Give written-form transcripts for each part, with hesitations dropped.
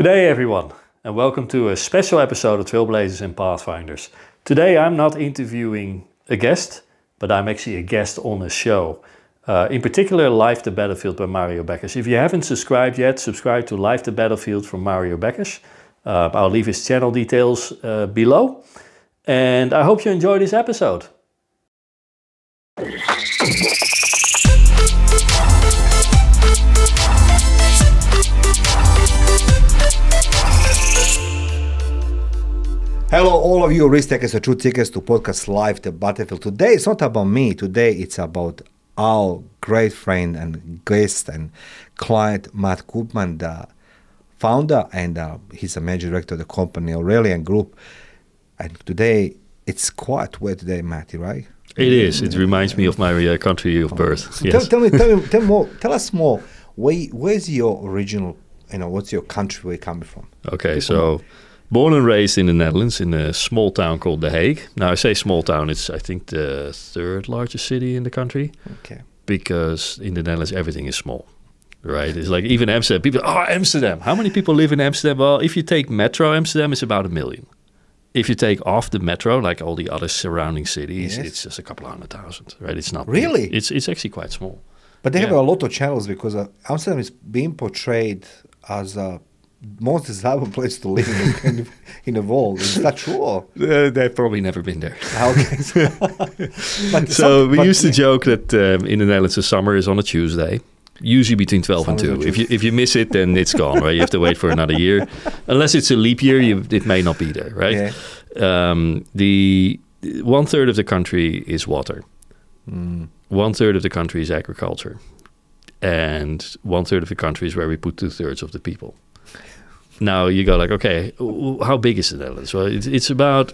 Good day, everyone, and welcome to a special episode of Trailblazers and Pathfinders. Today I'm not interviewing a guest, but I'm actually a guest on a show. In particular, Live the Battlefield by Mario Bekes. If you haven't subscribed yet, subscribe to Live the Battlefield from Mario Bekes. I'll leave his channel details below. And I hope you enjoy this episode. Hello, all of you risk takers and truth seekers to podcast Live the Battlefield. Today it's not about me. Today it's about our great friend and guest and client, Matt Koopans, the founder, and he's a managing director of the company Aurelian Group. And today it's quite wet today, Matty, right? It is. It reminds me of my country of birth. So yes. Tell us more. Where's your original? What's your country? Where you coming from? Okay, so born and raised in the Netherlands, in a small town called The Hague. Now, I say small town, it's, I think, the third largest city in the country. Okay. Because in the Netherlands, everything is small, right? It's like even Amsterdam. People, Amsterdam. How many people live in Amsterdam? Well, if you take Metro Amsterdam, it's about 1 million. If you take off the Metro, like all the other surrounding cities, Yes. it's just a couple 100,000, right? It's not Really? big. It's actually quite small. But they have Yeah. a lot of channels because Amsterdam is being portrayed as a most desirable place to live in the world. Is that true? Or? They've probably never been there. Okay. We used to joke that in the Netherlands, the summer is on a Tuesday, usually between 12 and 2. If you miss it, then it's gone, right? You have to wait for another year. Unless it's a leap year, it may not be there, right? Yeah. The 1/3 of the country is water. 1/3 of the country is agriculture. And 1/3 of the country is where we put 2/3 of the people. Now you go like, okay, how big is the Netherlands? Well, it's about,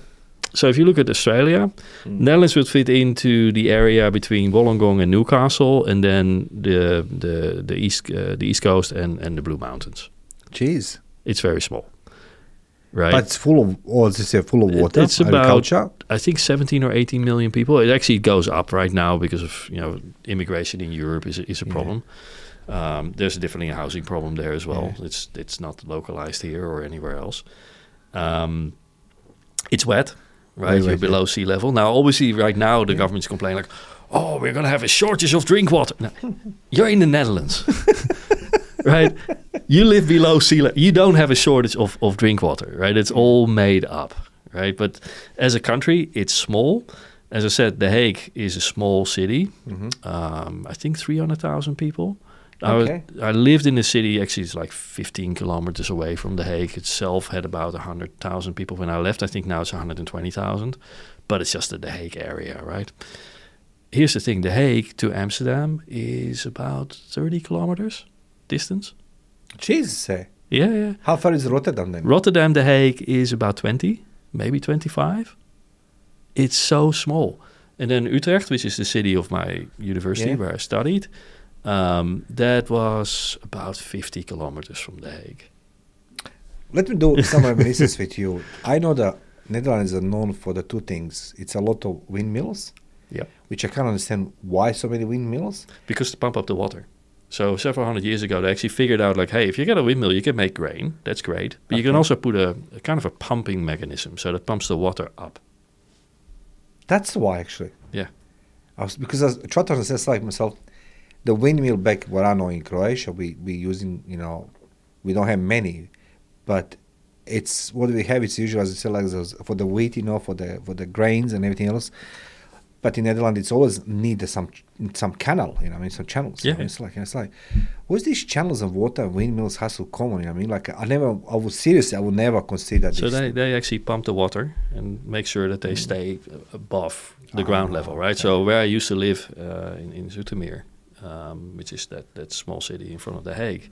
so if you look at Australia, Netherlands would fit into the area between Wollongong and Newcastle, and then the east coast and the Blue Mountains. Jeez. It's very small, right? But it's full of, full of water, It's agriculture. about, I think, 17 or 18 million people. It actually goes up right now because of, immigration in Europe is a problem. There's definitely a housing problem there as well. Yeah. It's not localized here or anywhere else. It's wet, right? You're below sea level. Now, obviously, right now, the government's complaining like, oh, we're going to have a shortage of drink water. No, you're in the Netherlands, right? You live below sea level. You don't have a shortage of drink water, right? It's all made up, right? But as a country, it's small. As I said, The Hague is a small city. I think 300,000 people. Okay. I lived in the city, actually it's like 15 kilometers away from The Hague itself, had about 100,000 people when I left. I think now it's 120,000, but it's just the Hague area, right? Here's the thing, The Hague to Amsterdam is about 30 kilometers distance. Jesus. Yeah. How far is Rotterdam then? Rotterdam, The Hague is about 20, maybe 25. It's so small. And then Utrecht, which is the city of my university where I studied, that was about 50 kilometers from The Hague. Let me do some reminiscence with you. I know the Netherlands are known for the two things. It's a lot of windmills, which I can't understand why so many windmills. Because to pump up the water. So several hundred years ago, they actually figured out like, hey, if you get a windmill, you can make grain. That's great. But you can also put a kind of a pumping mechanism so that pumps the water up. That's why, actually. Yeah. Because I try to understand like myself, the windmill back what I know in Croatia, we using, we don't have many, but it's what we have. It's usually, as I said, like those, for the wheat, for the grains and everything else. But in Netherlands, it's always need some canal, some channels. Yeah. It's like, what's these channels of water and windmills has so common? I would never consider this. So they actually pump the water and make sure that they stay above the ground level, right? Okay. So where I used to live in Zoetermeer, which is that small city in front of The Hague,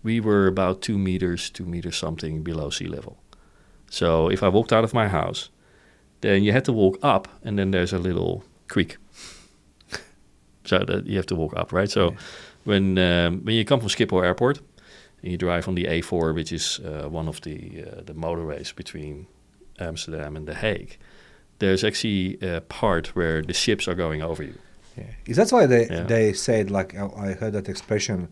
we were about 2 meters something below sea level. So if I walked out of my house, then you had to walk up, and then there's a little creek. So that you have to walk up, right? So when you come from Schiphol Airport, and you drive on the A4, which is one of the motorways between Amsterdam and The Hague, there's actually a part where the ships are going over you. Yeah. Is that why they said, like, I heard that expression,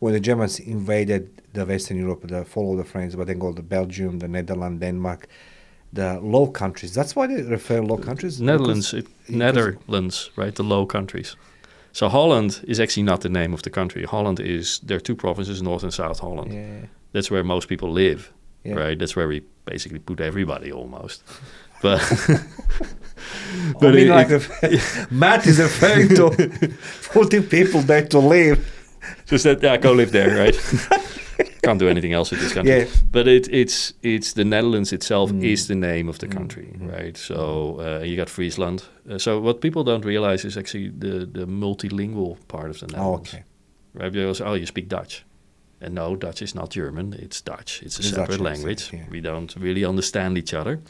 when the Germans invaded the Western Europe, the follow the French, but then go to Belgium, the Netherlands, Denmark, the Low Countries. That's why they refer Low Countries. Netherlands, right? The Low Countries. So Holland is actually not the name of the country. Holland is, there are two provinces, North and South Holland. Yeah. That's where most people live, Yeah. right? That's where we basically put everybody almost. But Matt is referring to 40 people there to live. Just that, yeah, go live there, right? Can't do anything else with this country. Yeah. But it's the Netherlands itself is the name of the country, right? So you got Friesland. So what people don't realize is actually the multilingual part of the Netherlands. Oh, okay. Right? Because, you speak Dutch. And no, Dutch is not German. It's Dutch. It's a separate Dutch, language. yeah. We don't really understand each other.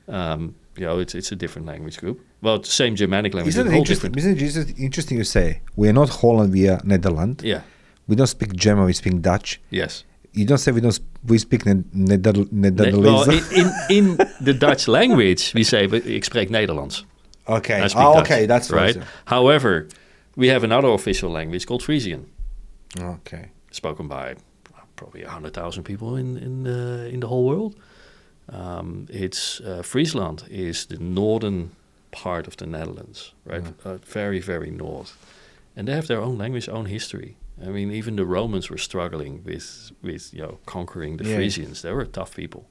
It's a different language group. Well, it's the same Germanic language. Isn't it interesting you say, we are not Holland, we are Netherlands. Yeah. We don't speak German, we speak Dutch. Yes. You don't say we speak Netherlands. Well, in the Dutch language, we say, ik spreek Nederlands. Okay. I speak Dutch, okay, that's right. right. However, we have another official language called Frisian. Okay. Spoken by probably 100,000 people in the whole world. Friesland is the northern part of the Netherlands, right? Very, very north. And they have their own language, own history. I mean, even the Romans were struggling with conquering the Frisians. They were tough people.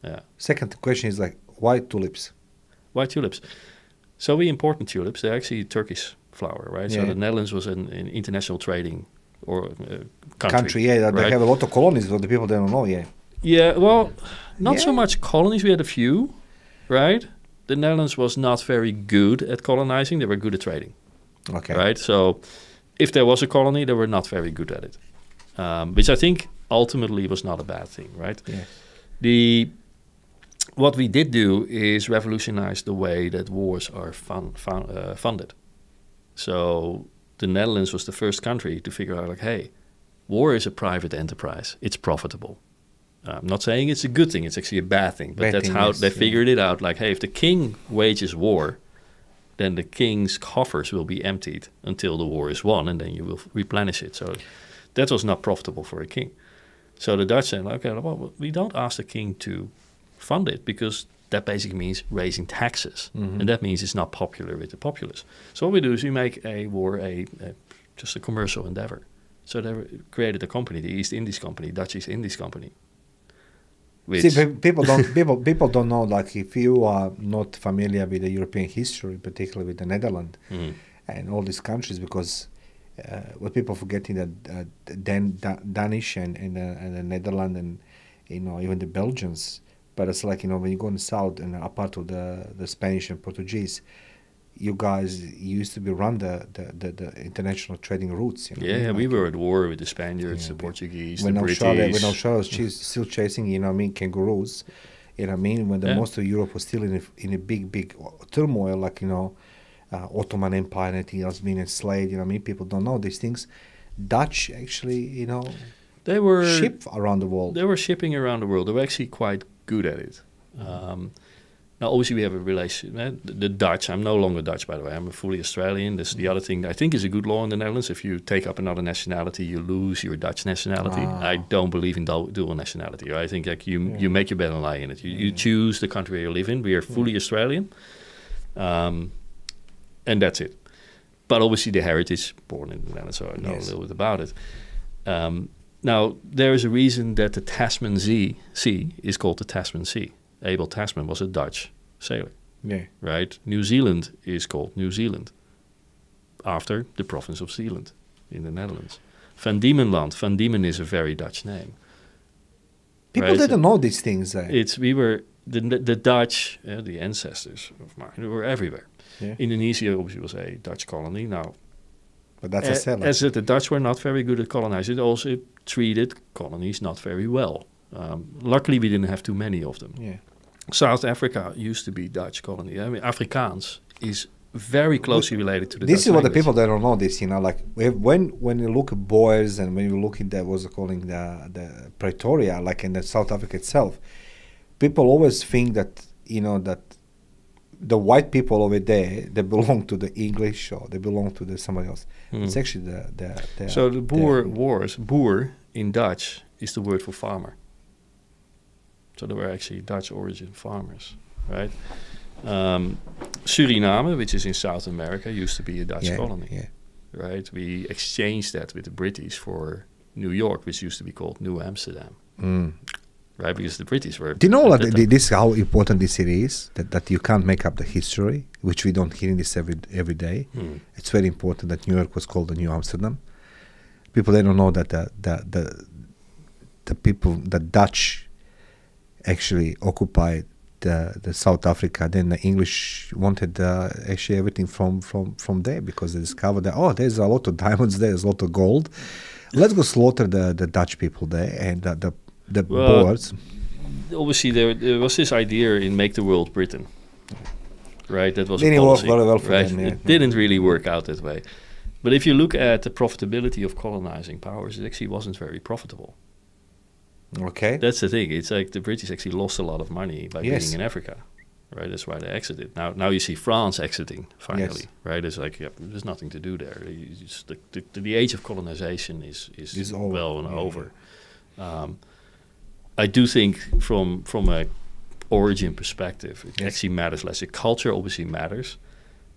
Yeah. Second question is why tulips? Why tulips? So we import tulips. They're actually Turkish flower, right? Yeah. So the Netherlands was an international trading country. Country, yeah. Right? They have a lot of colonies, but the people don't know, yeah. Yeah, well, not so much colonies. We had a few, right? The Netherlands was not very good at colonizing. They were good at trading. Okay. Right? So if there was a colony, they were not very good at it. Which I think ultimately was not a bad thing, right? Yeah. What we did do is revolutionize the way that wars are funded. So the Netherlands was the first country to figure out, hey, war is a private enterprise. It's profitable. I'm not saying it's a good thing. It's actually a bad thing. But that's how they figured it out. Hey, if the king wages war, then the king's coffers will be emptied until the war is won, and then you will replenish it. So that was not profitable for a king. So the Dutch said, okay, well, we don't ask the king to fund it because that basically means raising taxes. And that means it's not popular with the populace. So what we do is we make a war just a commercial endeavor. So they created a company, the East Indies Company, Dutch East Indies Company. See, people don't know. If you are not familiar with the European history, particularly with the Netherlands and all these countries, because what people forgetting that Danish and the Netherlands and even the Belgians, but it's when you go in the south and a part of the Spanish and Portuguese, you guys used to be run the international trading routes. We were at war with the Spaniards, the Portuguese, the British. When Australia was still chasing, kangaroos, when the most of Europe was still in a big turmoil, Ottoman Empire and everything else being enslaved. People don't know these things. Dutch actually, they were ship around the world. They were shipping around the world. They were actually quite good at it. Now, obviously, we have a relation. The Dutch, I'm no longer Dutch, by the way. I'm fully Australian. This is the other thing I think is a good law in the Netherlands. If you take up another nationality, you lose your Dutch nationality. I don't believe in dual nationality. Right? I think you make your bed and lie in it. You choose the country where you live in. We are fully Australian. And that's it. But obviously, the heritage, born in the Netherlands, so I know a little bit about it. Now, there is a reason that the Tasman Sea is called the Tasman Sea. Abel Tasman was a Dutch sailor. Yeah. Right? New Zealand is called New Zealand after the province of Zeeland in the Netherlands. Van Diemenland. Van Diemen is a very Dutch name. People didn't know these things. The Dutch, the ancestors of mine, were everywhere. Yeah. Indonesia obviously was a Dutch colony. Now, but that's a settler. As the Dutch were not very good at colonizing, it also treated colonies not very well. Luckily, we didn't have too many of them. Yeah. South Africa used to be Dutch colony. I mean, Afrikaans is very closely related to the This Dutch is what language. the people that don't know this, when you look at Boers and when you look at the Pretoria, in the South Africa itself, people always think that, that the white people over there, they belong to the English or they belong to the somebody else. It's actually the So the Boer Wars, boer in Dutch is the word for farmer. So they were actually Dutch origin farmers, right? Suriname, which is in South America, used to be a Dutch colony, right? We exchanged that with the British for New York, which used to be called New Amsterdam, right? Because the British were... Do you know this how important this city is? That you can't make up the history, which we don't hear in this every day. It's very important that New York was called the New Amsterdam. People, they don't know that the Dutch actually occupied the South Africa. Then the English wanted actually everything from there, because they discovered that, there's a lot of diamonds there, there's a lot of gold. Let's go slaughter the Dutch people there and the Boers. Obviously, there was this idea in Make the World Britain, right? That was didn't a policy, work very well for right? them. Yeah. It didn't really work out that way. But if you look at the profitability of colonizing powers, it actually wasn't very profitable. Okay. That's the thing. It's like the British actually lost a lot of money by being in Africa, right? That's why they exited. Now you see France exiting finally, right? It's like there's nothing to do there. The age of colonization is well and over. I do think from a origin perspective, it actually matters less. The culture obviously matters,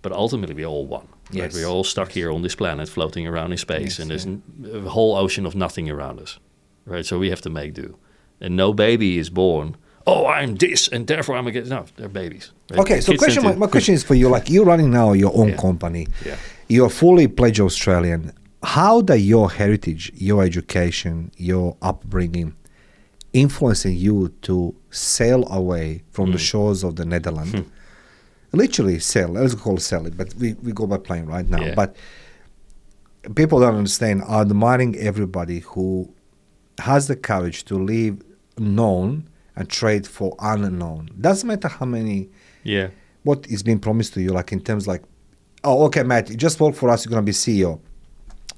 but ultimately we all won. Yes. Right? We're all stuck here on this planet, floating around in space, and there's a whole ocean of nothing around us. Right, so we have to make do, and no baby is born. Oh, I'm this, and therefore I'm against. No, they're babies. Right? Okay, so my question is for you. Like, you're running now your own company. Yeah. You're fully pledged Australian. How does your heritage, your education, your upbringing influencing you to sail away from the shores of the Netherlands? Literally sail. Let's call it sail it, but we go by plane right now. Yeah. But people don't understand. Are admiring everybody who has the courage to leave known and trade for unknown. Doesn't matter how many, what is being promised to you, like in terms like, oh, okay, Matt, you just work for us, you're going to be CEO.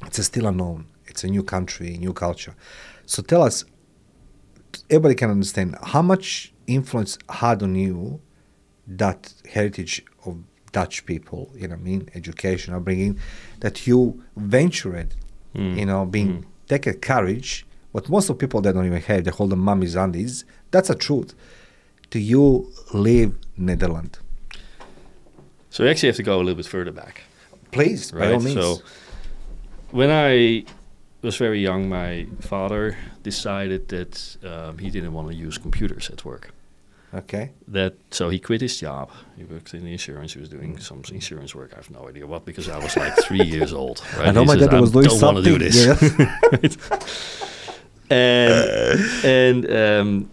It's still unknown. It's a new country, new culture. So tell us, everybody can understand, how much influence had on you that heritage of Dutch people, you know what I mean, education, upbringing, that you ventured, you know, take a courage. What most of people, they don't even have, they hold the mummies undies. That's the truth. Do you leave Netherlands? So you actually have to go a little bit further back. Please, right? By all means. So when I was very young, my father decided that he didn't want to use computers at work. Okay. So he quit his job. He worked in insurance. He was doing some insurance work. I have no idea what, because I was like 3 years old. Right? I know my dad was doing something. Don't want to do this. And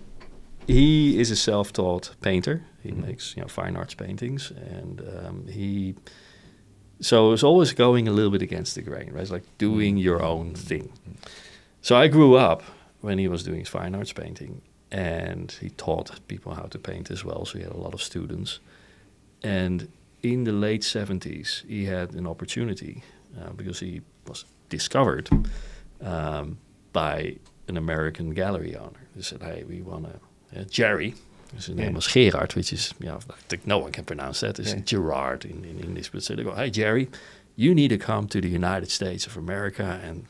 he is a self-taught painter. He makes fine arts paintings, and so it's always going a little bit against the grain, right? It's like doing your own thing. So I grew up when he was doing his fine arts painting, and he taught people how to paint as well. So he had a lot of students, and in the late 70s, he had an opportunity because he was discovered by an American gallery owner. They said, hey, we want Jerry. His name was Gerard, which is, I think no one can pronounce that. It's Gerard in English. But so they go, hey, Jerry, you need to come to the United States of America and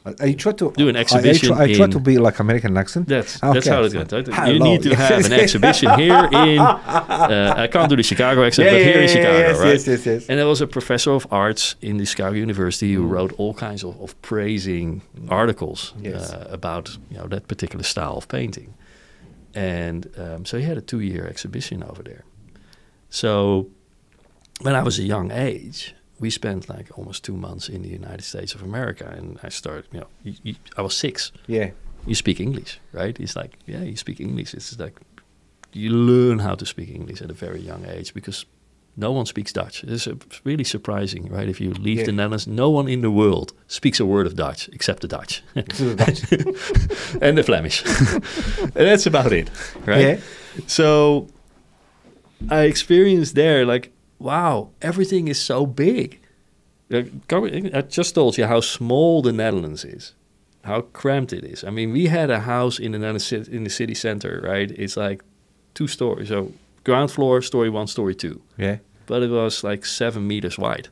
do an exhibition. I try to be like American accent. That's how it goes. Right? You need to have an exhibition here in, I can't do the Chicago accent, but here in Chicago, right? Yes. And there was a professor of arts in the Chicago University who wrote all kinds of praising articles about that particular style of painting. And so he had a 2-year exhibition over there. So when I was a young age, we spent like almost 2 months in the United States of America, and I started, I was 6. Yeah. You speak English, right? It's like, you speak English. It's like you learn how to speak English at a very young age because no one speaks Dutch. It's really surprising, right? If you leave the Netherlands, no one in the world speaks a word of Dutch except the Dutch. And the Flemish. And that's about it, right? Yeah. So I experienced there, like, wow, everything is so big. I just told you how small the Netherlands is, how cramped it is. I mean, we had a house in the city center, right? It's like 2 stories. So ground floor, story 1, story 2. Yeah. but it was like 7 meters wide.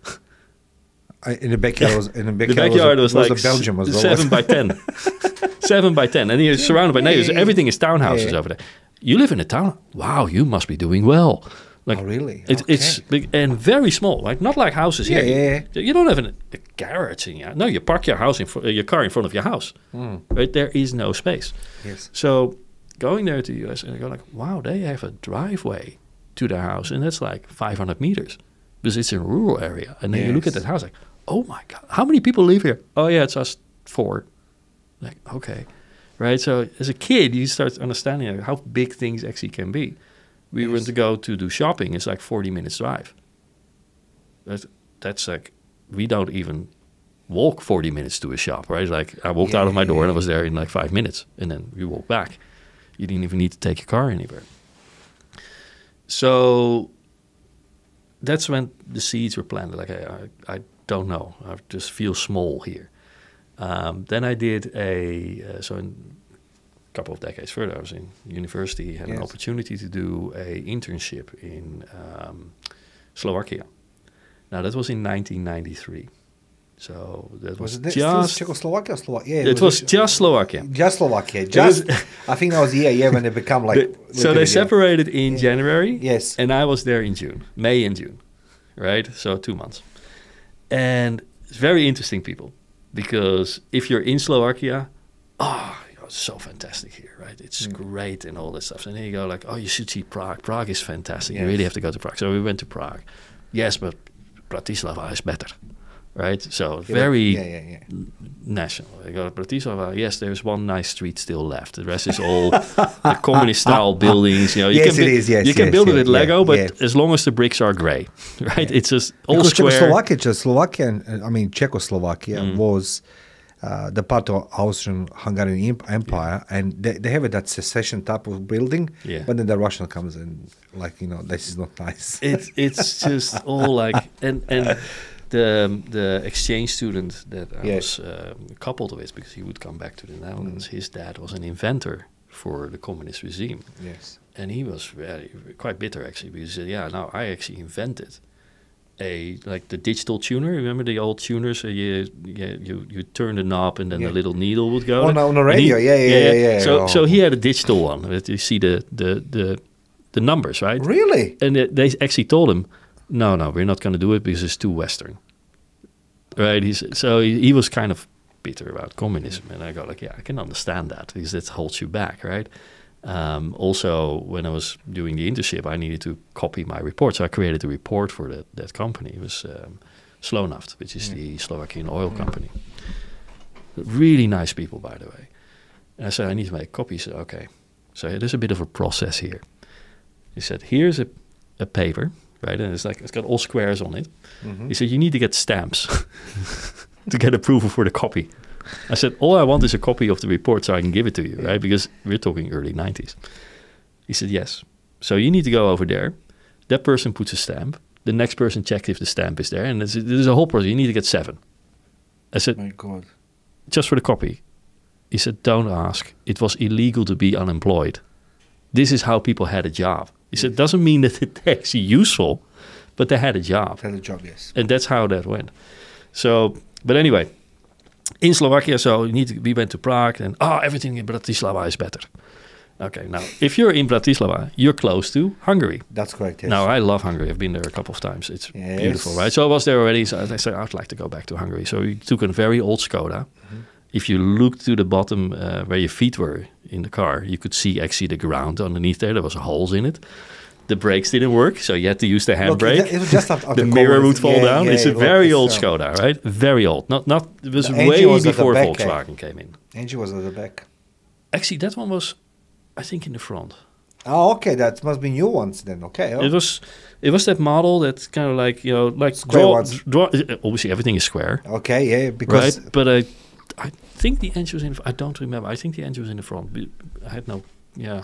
In the backyard was The backyard was like Belgium as well. 7 by 10. 7 by 10. And you're surrounded by neighbors. Everything is townhouses over there. You live in a town. Wow, you must be doing well. Like, oh, really? It's big and very small. Like not like houses here. Yeah. You don't have a garage in your. No, you park your house your car in front of your house. Right, there is no space. Yes. So going there to the US and I go like, wow, they have a driveway to their house, and that's like 500 meters because it's in a rural area. And then you look at that house like, oh my God, how many people live here? Oh yeah, it's us 4. Like, okay. Right. So as a kid, you start understanding how big things actually can be. We went to go to do shopping. It's like 40 minutes drive. That's like, we don't even walk 40 minutes to a shop, right? Like I walked out of my door and I was there in like 5 minutes, and then we walked back. You didn't even need to take your car anywhere. So that's when the seeds were planted. Like I don't know. I just feel small here. Then I did so in a couple of decades further, I was in university, had an opportunity to do a internship in Slovakia. Now that was in 1993. So that was just Czechoslovakia or Slovakia? It was just Slovakia. Just Slovakia. I think that was when they become like. So they separated in January. Yes. And I was there in June, May and June, right? So 2 months. And it's very interesting people, because if you're in Slovakia, it's so fantastic here, right? It's great and all this stuff. And then you go like, oh, you should see Prague. Prague is fantastic. You really have to go to Prague. So we went to Prague. Yes, but Bratislava is better. Right, so very national. I go to Bratislava. Yes, there's one nice street still left. The rest is all the communist-style buildings. You know, you can build it with Lego, but as long as the bricks are grey, right? It's just all square. Czechoslovakia was the part of Austrian-Hungarian Empire, and they have that secession type of building. But then the Russian comes and this is not nice. It's just all like and. The exchange student that I was coupled with, because he would come back to the Netherlands, his dad was an inventor for the communist regime. Yes. And he was quite bitter actually, because he said, I actually invented the digital tuner. Remember the old tuners? You turn the knob and then the little needle would go. On the radio, yeah. So he had a digital one. That you see the numbers, right? Really? And they actually told him, no, we're not going to do it because it's too Western. Right? He was kind of bitter about communism. And I go like, I can understand that, because that holds you back, right? Also, when I was doing the internship, I needed to copy my report. So I created a report for that company. It was Slonaft, which is the Slovakian oil company. Really nice people, by the way. And I said, I need to make copies. Okay. So there's a bit of a process here. He said, here's a paper. Right, and it's got all squares on it. He said, you need to get stamps to get approval for the copy. I said, all I want is a copy of the report so I can give it to you, right? Because we're talking early 90s. He said, yes. So you need to go over there. That person puts a stamp. The next person checks if the stamp is there. And there's a whole process. You need to get 7. I said, my God, just for the copy. He said, don't ask. It was illegal to be unemployed. This is how people had a job. He said, it doesn't mean that it's actually useful, but they had a job. Yes. And that's how that went. So, but anyway, in Slovakia, so we went to Prague, and everything in Bratislava is better. Okay, now, if you're in Bratislava, you're close to Hungary. That's correct, yes. Now, I love Hungary. I've been there a couple of times. It's beautiful, right? So I was there already, so I said, I'd like to go back to Hungary. So we took a very old Skoda. If you looked to the bottom where your feet were in the car, you could see actually the ground underneath there. There was holes in it. The brakes didn't work, so you had to use the handbrake. It was just after the mirror would fall down. It's a very old Skoda, right? Very old. Not. It was way before Volkswagen came in. Engine was at the back. Actually, that one was, I think, in the front. Oh, okay. That must be new ones then. Okay. It was that model that's kind of like square ones. Obviously, everything is square. Okay, yeah, because right, but I think the engine was in. I don't remember. I think the engine was in the front. I had no. Yeah,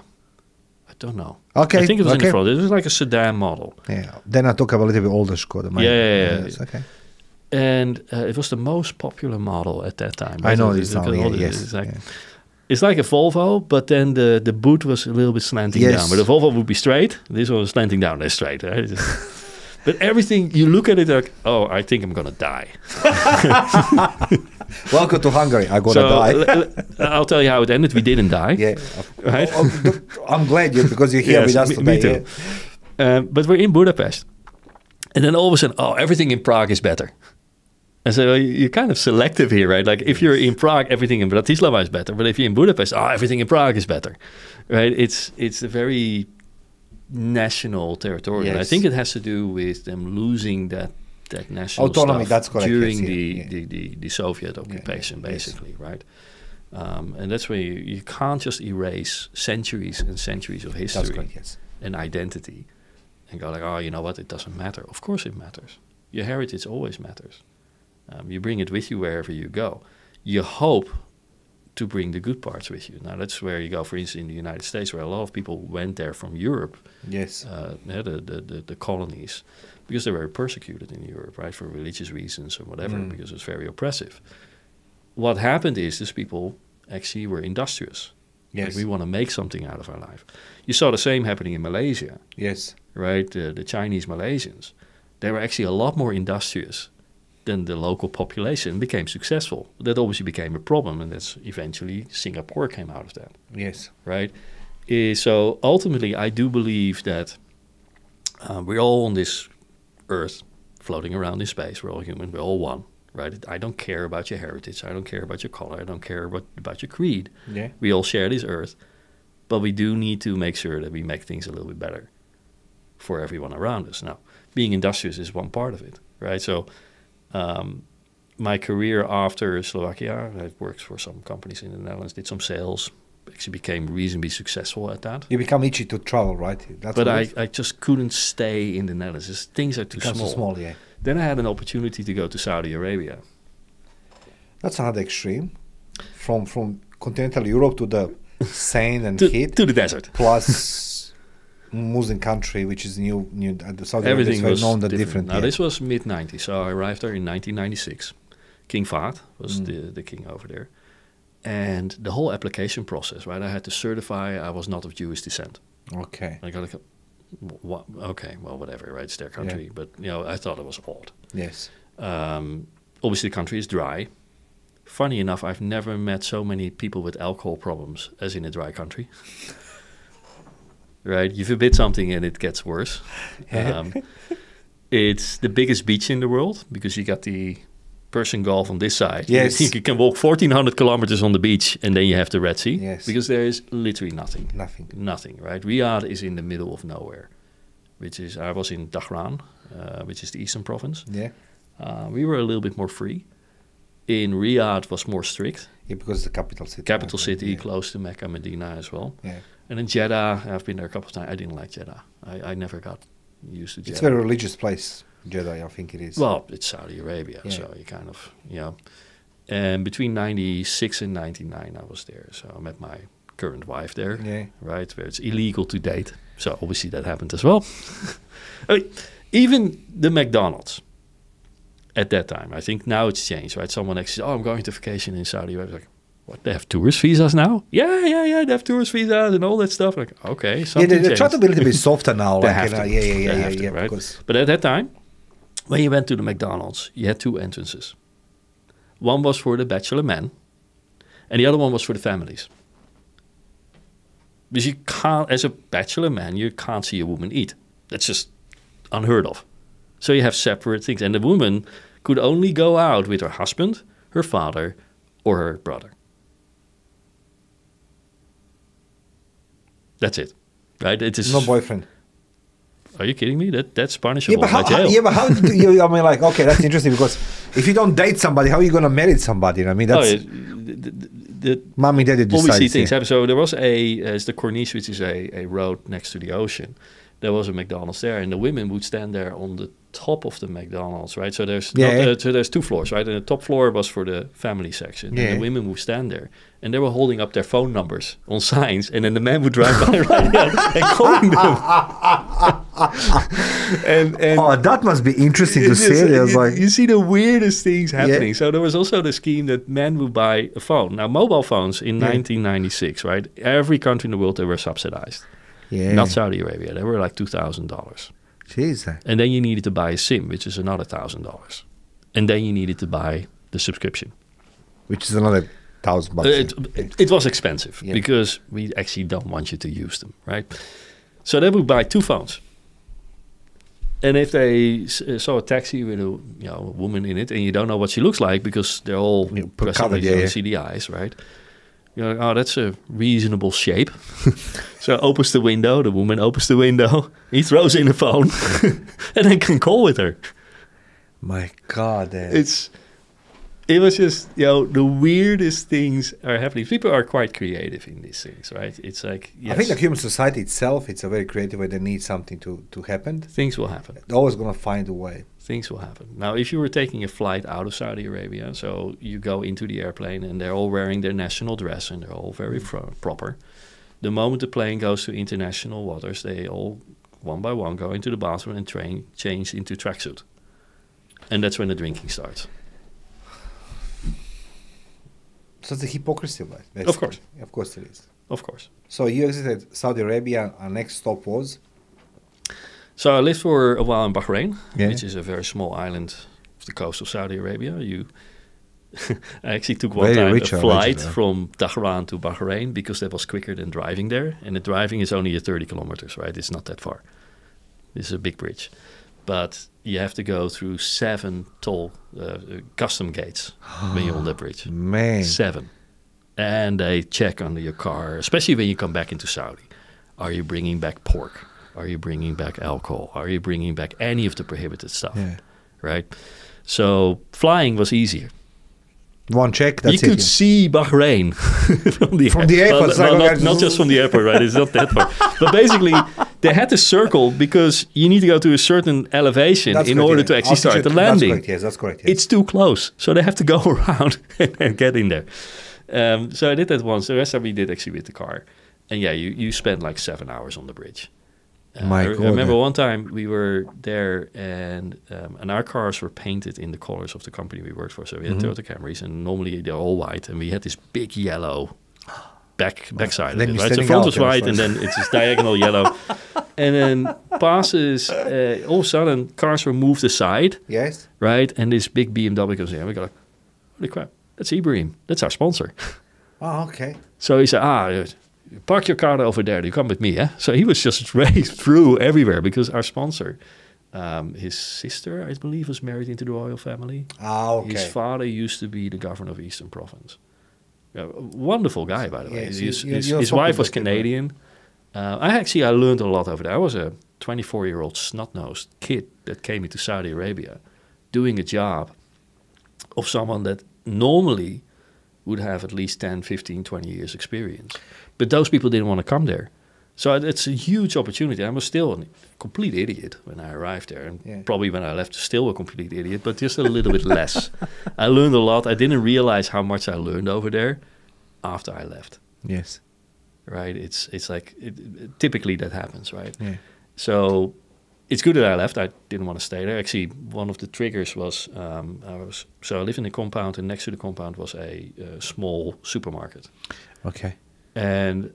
I don't know. Okay, I think it was in the front. It was like a sedan model. Yeah. Then I talk about a little bit older Skoda. Yeah. Okay. And it was the most popular model at that time. I know this now. Yes. It's like a Volvo, but then the boot was a little bit slanting down. But the Volvo would be straight. This one was slanting down. They're straight. Right? But everything, you look at it like, oh, I think I'm going to die. Welcome to Hungary. I'm going to die. I'll tell you how it ended. We didn't die. Yeah. Right? I'm glad because you're here with us today. Me too. Yeah. But we're in Budapest. And then all of a sudden, oh, everything in Prague is better. And so you're kind of selective here, right? Like if you're in Prague, everything in Bratislava is better. But if you're in Budapest, everything in Prague is better, right? It's a very national territory. Yes. And I think it has to do with them losing that national autonomy. Stuff That's correct. during yes, the Soviet occupation, yes. basically, right? And that's where you can't just erase centuries and centuries of history That's correct, yes. and identity and go like, oh, you know what? It doesn't matter. Of course it matters. Your heritage always matters. You bring it with you wherever you go. You hope to bring the good parts with you. Now, that's where you go, for instance, in the United States, where a lot of people went there from Europe, Yes. The colonies, because they were persecuted in Europe, right, for religious reasons or whatever, because it was very oppressive. What happened is these people actually were industrious. Yes. Like, we want to make something out of our life. You saw the same happening in Malaysia, Yes. right? The Chinese Malaysians, they were actually a lot more industrious than the local population, became successful. That obviously became a problem, and that's eventually Singapore came out of that. Yes. Right? So ultimately, I do believe that we're all on this earth, floating around in space. We're all human. We're all one. Right? I don't care about your heritage. I don't care about your color. I don't care about your creed. Yeah. We all share this earth, but we do need to make sure that we make things a little bit better for everyone around us. Now, being industrious is one part of it, right? So my career after Slovakia, I worked for some companies in the Netherlands, did some sales, actually became reasonably successful at that. You become itchy to travel, right? That's but I just couldn't stay in the Netherlands. Things are too small. So small, yeah. Then I had an opportunity to go to Saudi Arabia. That's another extreme. From continental Europe to the sand and heat. To the desert. Plus Muslim country, which is new the Saudi Everything Arabia was known different. Now, yeah. this was mid-90s, so I arrived there in 1996. King Fahd was the king over there. And the whole application process, right? I had to certify I was not of Jewish descent. Okay. I got like, okay, well, whatever, right? It's their country. Yeah. But, I thought it was odd. Yes. Obviously, the country is dry. Funny enough, I've never met so many people with alcohol problems as in a dry country. Right? You forbid something and it gets worse. It's the biggest beach in the world because you got the Persian Gulf on this side. Yes. You can walk 1,400 kilometers on the beach and then you have the Red Sea. Yes. Because there is literally nothing. Nothing, right? Riyadh is in the middle of nowhere, I was in Dhahran, which is the eastern province. Yeah. We were a little bit more free. In Riyadh was more strict. Yeah, because it's the capital city. Capital city, close to Mecca, Medina as well. Yeah. And in Jeddah, I've been there a couple of times. I didn't like Jeddah. I never got used to Jeddah. It's a very religious place, Jeddah, I think it is. Well, it's Saudi Arabia, so you kind of, And between 96 and 99, I was there. So I met my current wife there, right, where it's illegal to date. So obviously that happened as well. I mean, even the McDonald's at that time, I think now it's changed, right? Someone actually said, I'm going to vacation in Saudi Arabia. Like, what, they have tourist visas now? Yeah, they have tourist visas and all that stuff. Like, okay, something they try to be a little bit softer now. They like, have to. Yeah, right? But at that time, when you went to the McDonald's, you had two entrances. One was for the bachelor men, and the other one was for the families. Because you can't, as a bachelor man, you can't see a woman eat. That's just unheard of. So you have separate things. And the woman could only go out with her husband, her father, or her brother. That's it. Right? It is no boyfriend. Are you kidding me? That's punishable by jail. But how do you, I mean, like, okay, that's interesting because if you don't date somebody, how are you going to marry somebody? I mean, that's... Mommy, daddy decides. Obviously things happen. So there was it's the Corniche, which is a road next to the ocean. There was a McDonald's there, and the women would stand there on the top of the McDonald's, right? So there's so there's two floors, right? And the top floor was for the family section. Yeah. And the women would stand there, and they were holding up their phone numbers on signs, and then the man would drive by right and calling them. and that must be interesting to see. You see the weirdest things happening. Yeah. So there was also the scheme that men would buy a phone. Now, mobile phones in 1996, right? Every country in the world, they were subsidized. Yeah. Not Saudi Arabia. They were like $2,000. Jeez. And then you needed to buy a SIM, which is another $1,000. And then you needed to buy the subscription. Which is another $1,000. It was expensive Yeah. because we actually don't want you to use them, right? So they would buy 2 phones. And if they saw a taxi with a woman in it, and you don't know what she looks like because they're all pressed on you see the eyes, right? You're like, oh, that's a reasonable shape. So opens the window, the woman opens the window, he throws in the phone, and then can call with her. My God. It was just, the weirdest things are happening. People are quite creative in these things, right? It's like, yes, I think the human society itself, it's a very creative way. They need something to happen. things will happen. They're always going to find a way. Things will happen. Now, if you were taking a flight out of Saudi Arabia, so you go into the airplane and they're all wearing their national dress and they're all very proper. The moment the plane goes to international waters, they all, one by one, go into the bathroom and change into tracksuit. And that's when the drinking starts. So it's a hypocrisy of it. Of course. Of course it is. Of course. So you visited Saudi Arabia. Our next stop was? So I lived for a while in Bahrain, Yeah. which is a very small island off the coast of Saudi Arabia. I actually took one Very time rich a flight origin, from Tehran to Bahrain because that was quicker than driving there. And the driving is only 30 kilometers, right? It's not that far. This is a big bridge. But you have to go through 7 toll custom gates when you're on the bridge. Man. 7. And they check under your car, especially when you come back into Saudi. Are you bringing back pork? Are you bringing back alcohol? Are you bringing back any of the prohibited stuff? Yeah. Right? So flying was easier. One check, that's you could see Bahrain from the airport. Not just from the airport, right? It's not that far. But basically, they had to circle because you need to go to a certain elevation in order to actually start the landing. That's correct, yes, that's correct. Yes. It's too close. So they have to go around and get in there. So I did that once. The rest of we did actually with the car. And yeah, you spend like 7 hours on the bridge. My I God. remember one time we were there and our cars were painted in the colors of the company we worked for. So we had Toyota Camrys and normally they're all white. And we had this big yellow backside of it, right? So front was white and then it's this diagonal yellow. And then passes, all of a sudden cars were moved aside. Yes. Right? And this big BMW comes in and we go like, holy crap, that's Ibrahim. That's our sponsor. Oh, okay. So he said, park your car over there. You come with me, yeah? So he was just raced through everywhere because our sponsor, his sister, I believe, was married into the royal family. Ah, okay. His father used to be the governor of Eastern Province. Wonderful guy, by the way. Yes, his wife was Canadian. I learned a lot over there. I was a 24-year-old snot-nosed kid that came into Saudi Arabia doing a job of someone that normally would have at least 10, 15, 20 years experience. But those people didn't want to come there. So it's a huge opportunity. I was still a complete idiot when I arrived there. And probably when I left, still a complete idiot, but just a little bit less. I learned a lot. I didn't realize how much I learned over there after I left. Yes. Right? It's like, typically that happens, right? Yeah. So it's good that I left. I didn't want to stay there. Actually, one of the triggers was, I live in a compound, and next to the compound was a small supermarket. Okay. And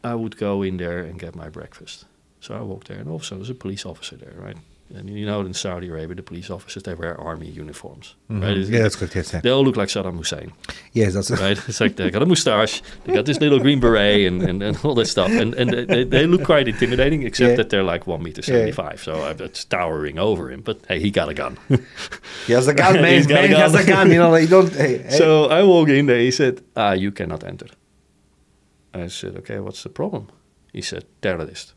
I would go in there and get my breakfast. So I walked there, and also there's a police officer there, right? And you know, in Saudi Arabia, the police officers, they wear army uniforms, right? Yeah, that's correct, yes. They all look like Saddam Hussein. Yes, that's right. It's like they got a moustache, they got this little green beret and all that stuff. And they look quite intimidating, except that they're like 1.75 m. So it's towering over him. But hey, he got a gun. He has a gun, man. He has a gun. You know, like, you don't... Hey. So I walk in there, he said, you cannot enter. I said, okay, what's the problem? He said, terrorist.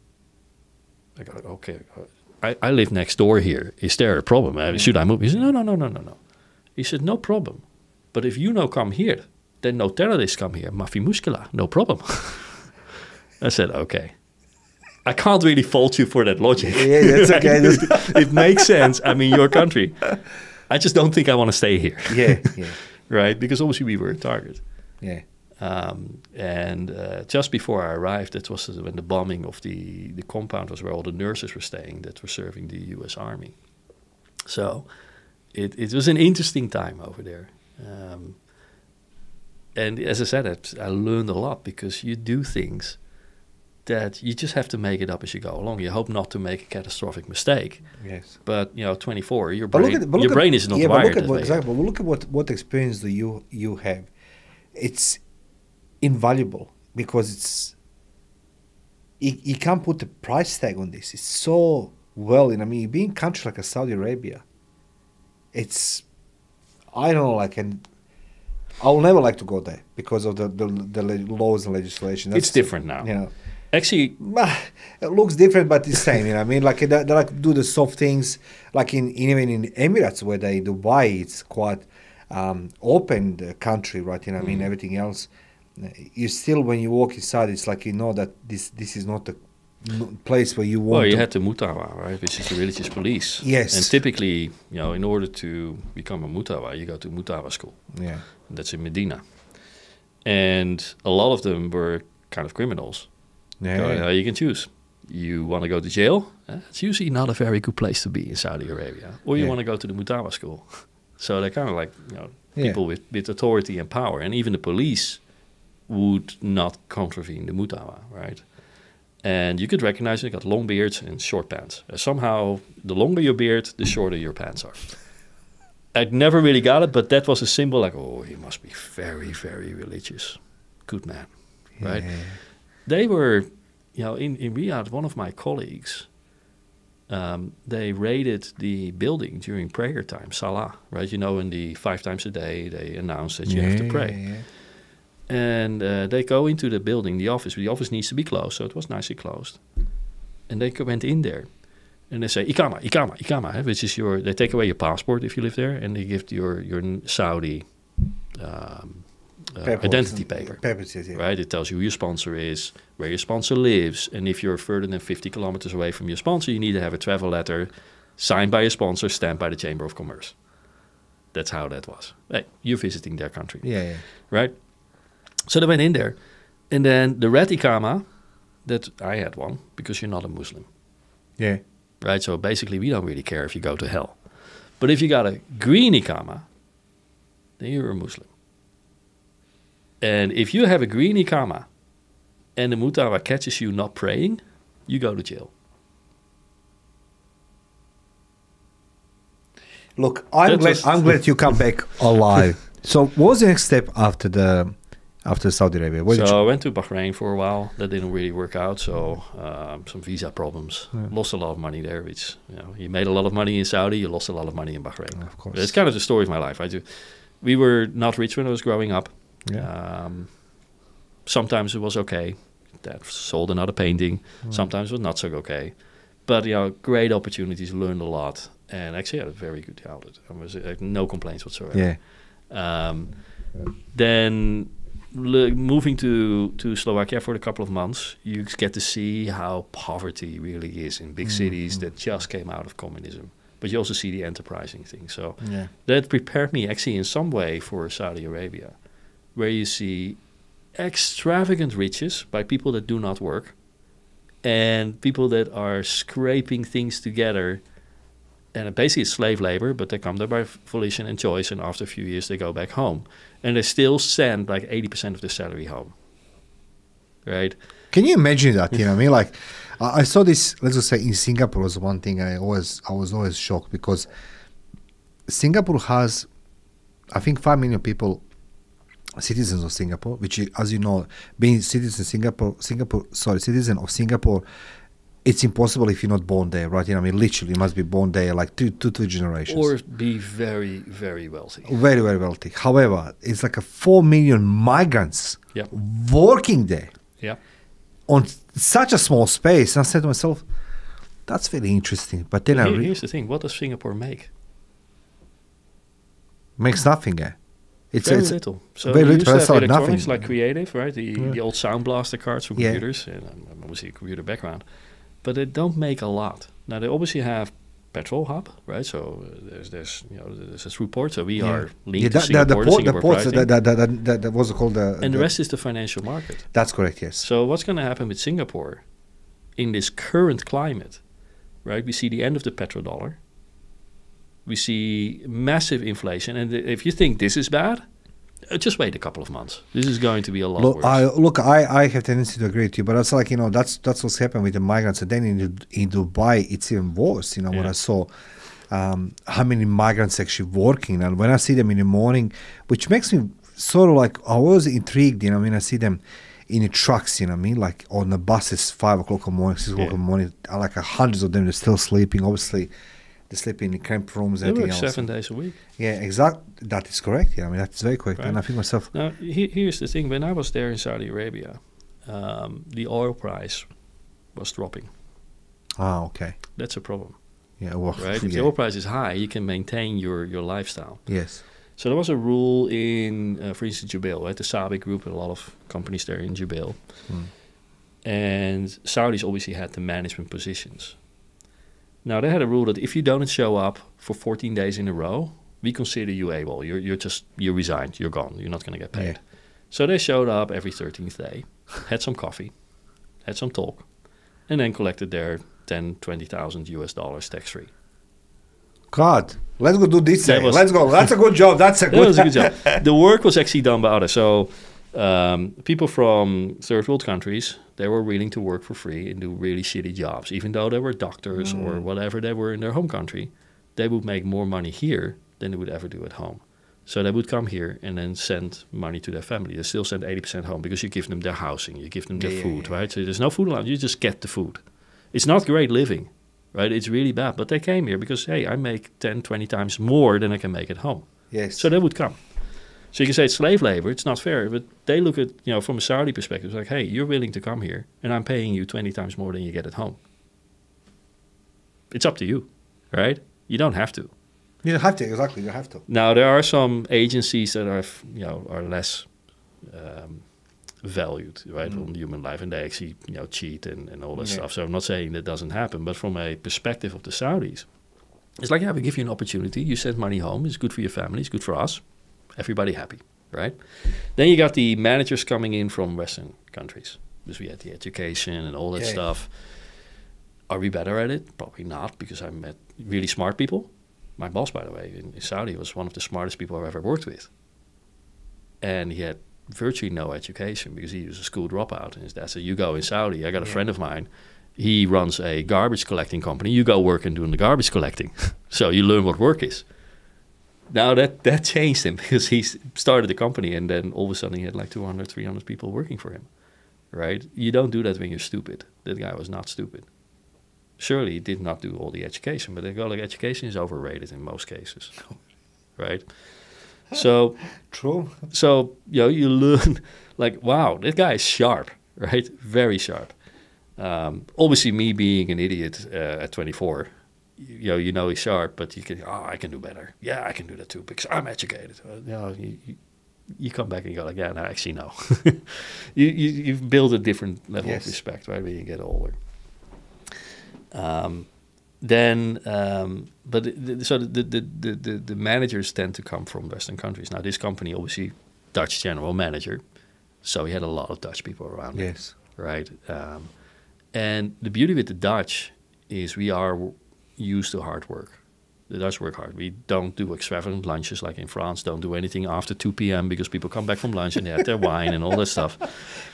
I go, okay, I live next door here. Is there a problem? Should I move? He said, no. He said, no problem. But if you no come here, then no terrorists come here. Mafi muskila, no problem. I said, okay. I can't really fault you for that logic. Yeah, that's okay. It makes sense. I mean, your country. I just don't think I want to stay here. Yeah. Right? Because obviously we were a target. Yeah. And just before I arrived, that was when the bombing of the compound was where all the nurses were staying that were serving the U.S. Army. So it was an interesting time over there. And as I said, I learned a lot because you do things that you just have to make it up as you go along. You hope not to make a catastrophic mistake. Yes. But 24, your But brain is not wired that way. Exactly. But look at what experience do you have. It's invaluable because it's you can't put a price tag on this. It's so well. I mean, being a country like a Saudi Arabia, it's I don't know. I'll never like to go there because of the laws and legislation. It's different now. Actually, it looks different, but it's the same. I mean, like they like do the soft things, like even in Emirates, where Dubai, it's quite open country, right? I mean, everything else, you still when you walk inside, it's like that this is not the place where you want. Well, you had the Mutawa, right, which is the religious police. Yes. And typically, in order to become a Mutawa, you go to Mutawa school. Yeah. And that's in Medina, and a lot of them were kind of criminals. Yeah. You can choose. You want to go to jail? It's usually not a very good place to be in Saudi Arabia. Or you want to go to the Mutawa school. So they're kind of like people with authority and power. And even the police would not contravene the Mutawa, right? And you could recognize they got long beards and short pants. Somehow, the longer your beard, the shorter your pants are. I'd never really got it, but that was a symbol like, oh, he must be very, very religious. Good man, right? Yeah. They were, in Riyadh, one of my colleagues, they raided the building during prayer time, Salah, right? In the 5 times a day, they announce that you have to pray. Yeah. And they go into the building, the office. The office needs to be closed, so it was nicely closed. And they went in there, and they say, Ikama, which is they take away your passport if you live there, and they give your Saudi identity paper. Right? It tells you who your sponsor is, where your sponsor lives, and if you're further than 50 kilometers away from your sponsor, you need to have a travel letter signed by your sponsor, stamped by the Chamber of Commerce. That's how that was. Hey, you're visiting their country. Yeah. Right? So they went in there, and then the red Ikama, that I had one, because you're not a Muslim. Yeah. Right? So basically, we don't really care if you go to hell. But if you got a green Ikama, then you're a Muslim. And if you have a green Ikama and the Mutawa catches you not praying, you go to jail. Look, I'm glad you come back alive. So what was the next step after Saudi Arabia? I went to Bahrain for a while. That didn't really work out. So some visa problems. Yeah. Lost a lot of money there. Which you made a lot of money in Saudi. You lost a lot of money in Bahrain. Of course. But it's kind of the story of my life. We were not rich when I was growing up. Yeah. Sometimes it was okay. Dad sold another painting. Sometimes it was not so okay. But great opportunities. Learned a lot, and actually had a very good childhood. I was no complaints whatsoever. Yeah. Then moving to Slovakia for a couple of months, you get to see how poverty really is in big cities that just came out of communism. But you also see the enterprising thing. So that prepared me actually in some way for Saudi Arabia, where you see extravagant riches by people that do not work and people that are scraping things together. And basically it's slave labor, but they come there by volition and choice, and after a few years they go back home. And they still send like 80% of their salary home. Right? Can you imagine that? I mean, like, I saw this, let's just say in Singapore was one thing I was always shocked, because Singapore has, I think, 5 million people, citizens of Singapore, which, as you know, being citizen of Singapore, it's impossible if you're not born there, right? I mean, literally, you must be born there, like two generations. Or be very, very wealthy. Very, very wealthy. However, it's like 4 million migrants working there. Yeah. On such a small space. And I said to myself, that's very interesting. But then here's the thing. What does Singapore make? Makes nothing. It's very little. So very you used to have nothing. electronics like Creative, right? The old Sound Blaster cards from computers. And I'm obviously a computer background. But they don't make a lot. Now, they obviously have Petrol Hub, right? So there's a through port. So we are linked to Singapore. The ports, that was called and the rest is the financial market. That's correct, yes. So what's going to happen with Singapore in this current climate, right? We see the end of the petrodollar. We see massive inflation. And if you think this is bad, Just wait a couple of months. This is going to be a lot Look, worse. I have tendency to agree with you, but it's like, that's what's happened with the migrants. And then in Dubai, it's even worse. When I saw how many migrants actually working, and when I see them in the morning, which makes me sort of like, I was intrigued. I see them in the trucks. Like on the buses, 5 o'clock in the morning, 6 o'clock in the morning. Like hundreds of them, they're still sleeping. Obviously, they sleep in the cramped rooms. They work else. 7 days a week. Yeah, exactly. That is correct. That's very correct. Right. And I think myself. Now, here's the thing. When I was there in Saudi Arabia, the oil price was dropping. Ah, okay. That's a problem. Yeah, well, right? If the oil price is high, you can maintain your lifestyle. Yes. So there was a rule in, for instance, Jubail, right? The Saudi Group, and a lot of companies there in Jubail. And Saudis obviously had the management positions. Now, they had a rule that if you don't show up for 14 days in a row, we consider you AWOL. You resigned. You're gone. You're not going to get paid. Yeah. So they showed up every 13th day, had some coffee, had some talk, and then collected their 10, 20,000 US dollars tax-free. God, let's go do this. Let's go. That's a good job. That was a good job. The work was actually done by others. So people from third world countries, they were willing to work for free and do really shitty jobs. Even though they were doctors or whatever they were in their home country, they would make more money here than they would ever do at home. So they would come here and then send money to their family. They still send 80% home because you give them their housing, you give them their food, right? So there's no food allowance, you just get the food. It's not great living, right? It's really bad. But they came here because, hey, I make 10, 20 times more than I can make at home. Yes. So they would come. So you can say it's slave labor. It's not fair. But they look at, from a Saudi perspective, it's like, hey, you're willing to come here and I'm paying you 20 times more than you get at home. It's up to you, right? You don't have to. You don't have to, exactly. You have to. Now, there are some agencies that are less valued, right, on human life, and they actually, cheat and all that stuff. So I'm not saying that doesn't happen, but from a perspective of the Saudis, it's like, we give you an opportunity. You send money home. It's good for your family. It's good for us. Everybody happy, right? Then you got the managers coming in from Western countries, because we had the education and all that stuff. Are we better at it? Probably not, because I met really smart people. My boss, by the way, in Saudi was one of the smartest people I've ever worked with. And he had virtually no education because he was a school dropout. And his dad said, you go in Saudi. I got a friend of mine. He runs a garbage collecting company. You go work and doing the garbage collecting. So you learn what work is. Now that changed him because he started the company and then all of a sudden he had like 200, 300 people working for him, right? You don't do that when you're stupid. That guy was not stupid. Surely he did not do all the education, but they go like education is overrated in most cases, right? So true. So you learn like, wow, that guy is sharp, right? Very sharp. Obviously, me being an idiot at 24, he's sharp, but you can, I can do better. Yeah, I can do that too because I'm educated. You come back and you go like, yeah, no, actually no. You've built a different level of respect, right, when you get older. But the managers tend to come from Western countries. Now, this company, obviously, Dutch general manager, so he had a lot of Dutch people around him, right? And the beauty with the Dutch is we are used to hard work. The Dutch work hard. We don't do extravagant lunches like in France. Don't do anything after 2 p.m. because people come back from lunch and they have their wine and all that stuff.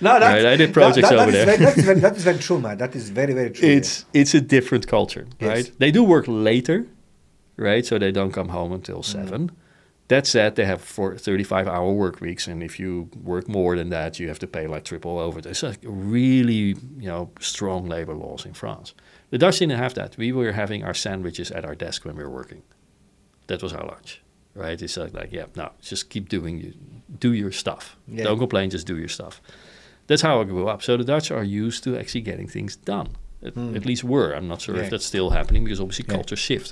No, right? I did projects over there. That is very true, man. That is very, very true. It's a different culture, right? They do work later, right? So they don't come home until 7. That said, they have 35-hour work weeks, and if you work more than that, you have to pay like triple over. It's like really, strong labor laws in France. The Dutch didn't have that. We were having our sandwiches at our desk when we were working. That was our lunch, right? It's like just keep do your stuff. Yeah. Don't complain, just do your stuff. That's how I grew up. So the Dutch are used to actually getting things done. At least were. I'm not sure if that's still happening because obviously culture shifts.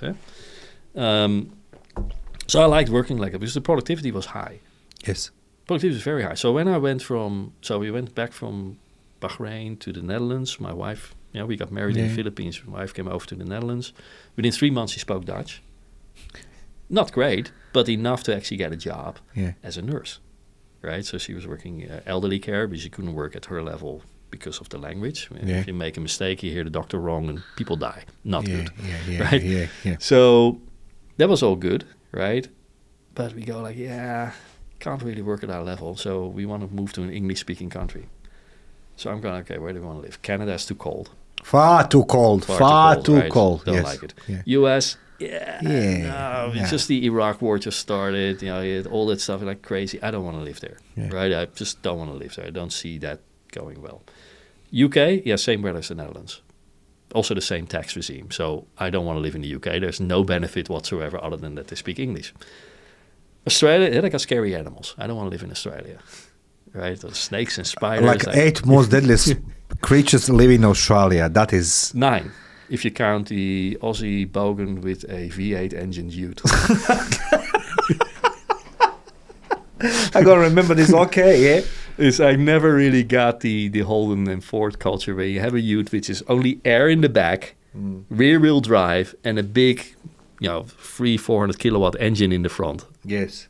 So I liked working like that because the productivity was high. Yes. Productivity was very high. So when I we went back from Bahrain to the Netherlands. My wife, we got married in the Philippines. My wife came over to the Netherlands. Within 3 months, she spoke Dutch. Not great, but enough to actually get a job as a nurse, right? So she was working elderly care, but she couldn't work at her level because of the language. If you make a mistake, you hear the doctor wrong and people die. Not good, right? Yeah. So that was all good, right? But we go like, can't really work at our level, so we want to move to an English-speaking country. So I'm going, okay, where do we want to live? Canada's too cold. Far too cold. Far too right? cold. Don't yes. like it. Yeah. US, Yeah. it's just the Iraq war just started, all that stuff, like crazy. I don't want to live there, right? I just don't want to live there. I don't see that going well. UK, same weather as the Netherlands. Also the same tax regime. So I don't want to live in the UK. There's no benefit whatsoever other than that they speak English. Australia, they got scary animals. I don't want to live in Australia, right? Those snakes and spiders. Like 8 most deadliest creatures live in Australia. That is 9, if you count the Aussie bogan with a V8 engine ute. I gotta remember this. Okay, yeah. I never really got the Holden and Ford culture where you have a ute which is only air in the back, rear-wheel drive, and a big, 400 kilowatt engine in the front. Yes.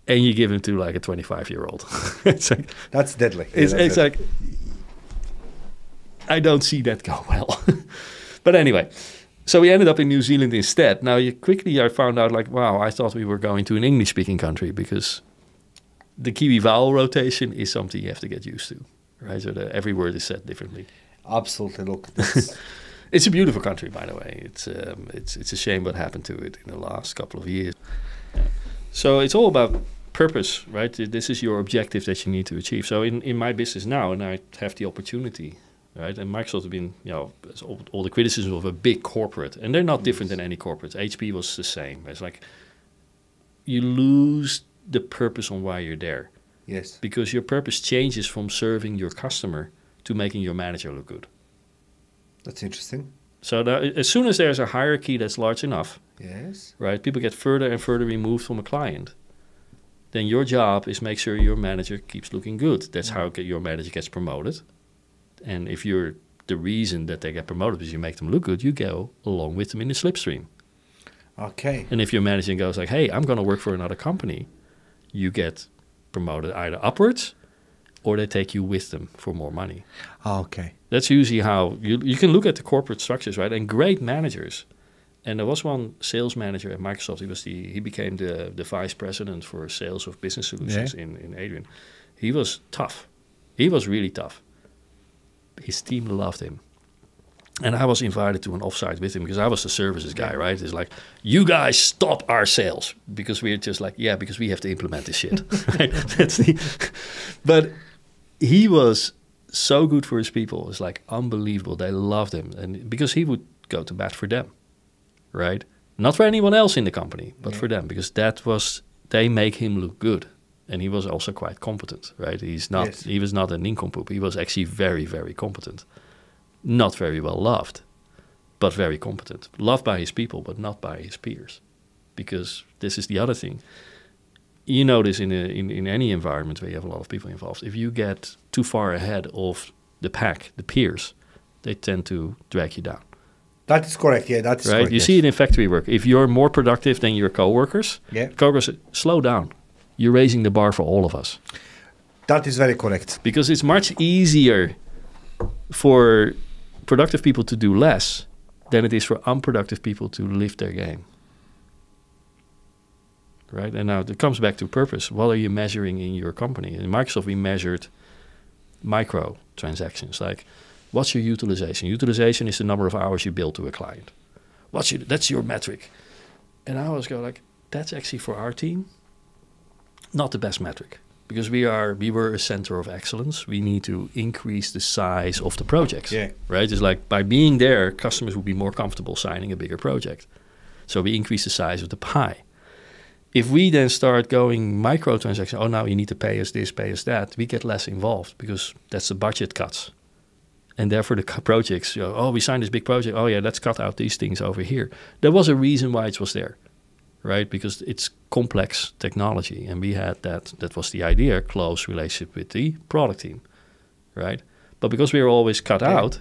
And you give him to like a 25-year-old. It's like, that's deadly. It's like, I don't see that go well. But anyway, so we ended up in New Zealand instead. Now, I found out like, wow, I thought we were going to an English-speaking country because the Kiwi vowel rotation is something you have to get used to, right? So every word is said differently. Absolutely. Look, it's a beautiful country, by the way. It's a shame what happened to it in the last couple of years. Yeah. So it's all about purpose, right? This is your objective that you need to achieve. So in my business now, and I have the opportunity, right? And Microsoft has been, all the criticism of a big corporate, and they're not different than any corporate. HP was the same. It's like you lose the purpose on why you're there. Yes. Because your purpose changes from serving your customer to making your manager look good. That's interesting. So as soon as there's a hierarchy that's large enough, yes, right, people get further and further removed from a client, then your job is make sure your manager keeps looking good. That's how your manager gets promoted. And if you're the reason that they get promoted because you make them look good, you go along with them in the slipstream. Okay. And if your manager goes like, hey, I'm going to work for another company, you get promoted either upwards or they take you with them for more money. Okay. That's usually how you can look at the corporate structures, right? And great managers. And there was one sales manager at Microsoft. He became the vice president for sales of business solutions in Adrian. He was tough. He was really tough. His team loved him. And I was invited to an offsite with him because I was the services guy, right? It's like, you guys stop our sales because we're just like, because we have to implement this shit. Right? But he was so good for his people. It's like unbelievable. They loved him. And because he would go to bat for them, right? Not for anyone else in the company, but for them, because they make him look good. And he was also quite competent, right? He was not a nincompoop. He was actually very, very competent. Not very well loved, but very competent. Loved by his people, but not by his peers. Because this is the other thing. You know this in any environment where you have a lot of people involved. If you get too far ahead of the pack, the peers, they tend to drag you down. That is correct, that is correct. You see it in factory work. If you're more productive than your coworkers, coworkers slow down. You're raising the bar for all of us. That is very correct. Because it's much easier for productive people to do less than it is for unproductive people to lift their game. Right? And now it comes back to purpose. What are you measuring in your company? In Microsoft, we measured micro transactions. Like, what's your utilization? Utilization is the number of hours you bill to a client. That's your metric. And I always go like, that's actually for our team not the best metric. Because we were a center of excellence. We need to increase the size of the projects. Right? It's like by being there, customers will be more comfortable signing a bigger project. So we increase the size of the pie. If we then start going microtransactions, now you need to pay us this, pay us that, we get less involved because that's the budget cuts. And therefore the projects, we signed this big project. Let's cut out these things over here. There was a reason why it was there. Right, because it's complex technology, and we had that was the idea, close relationship with the product team, right? But because we were always cut out,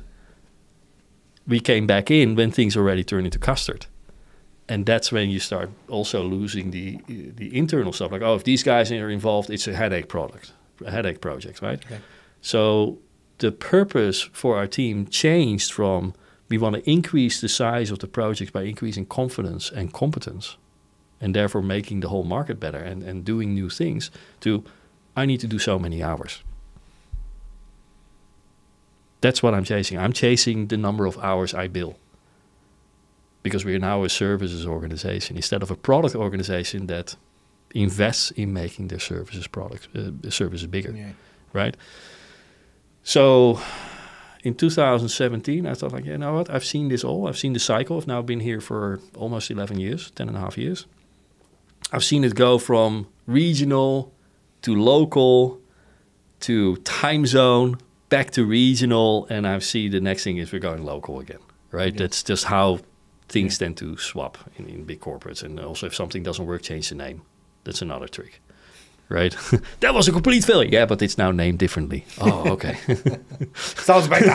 we came back in when things already turned into custard, and that's when you start also losing the internal stuff. Like, if these guys are involved, it's a headache project, right? Okay. So the purpose for our team changed from we want to increase the size of the project by increasing confidence and competence. and therefore making the whole market better and doing new things, to I need to do so many hours. That's what I'm chasing. I'm chasing the number of hours I bill. Because we are now a services organization instead of a product organization that invests in making their services bigger, right? So in 2017, I thought, like, you know what? I've seen this all. I've seen the cycle. I've now been here for almost 11 years, 10 and a half years. I've seen it go from regional to local to time zone, back to regional, and I see the next thing is we're going local again, right? Yes. That's just how things tend to swap in big corporates. And also if something doesn't work, change the name. That's another trick, right? That was a complete failure. Yeah, but it's now named differently. Oh, okay. Sounds better.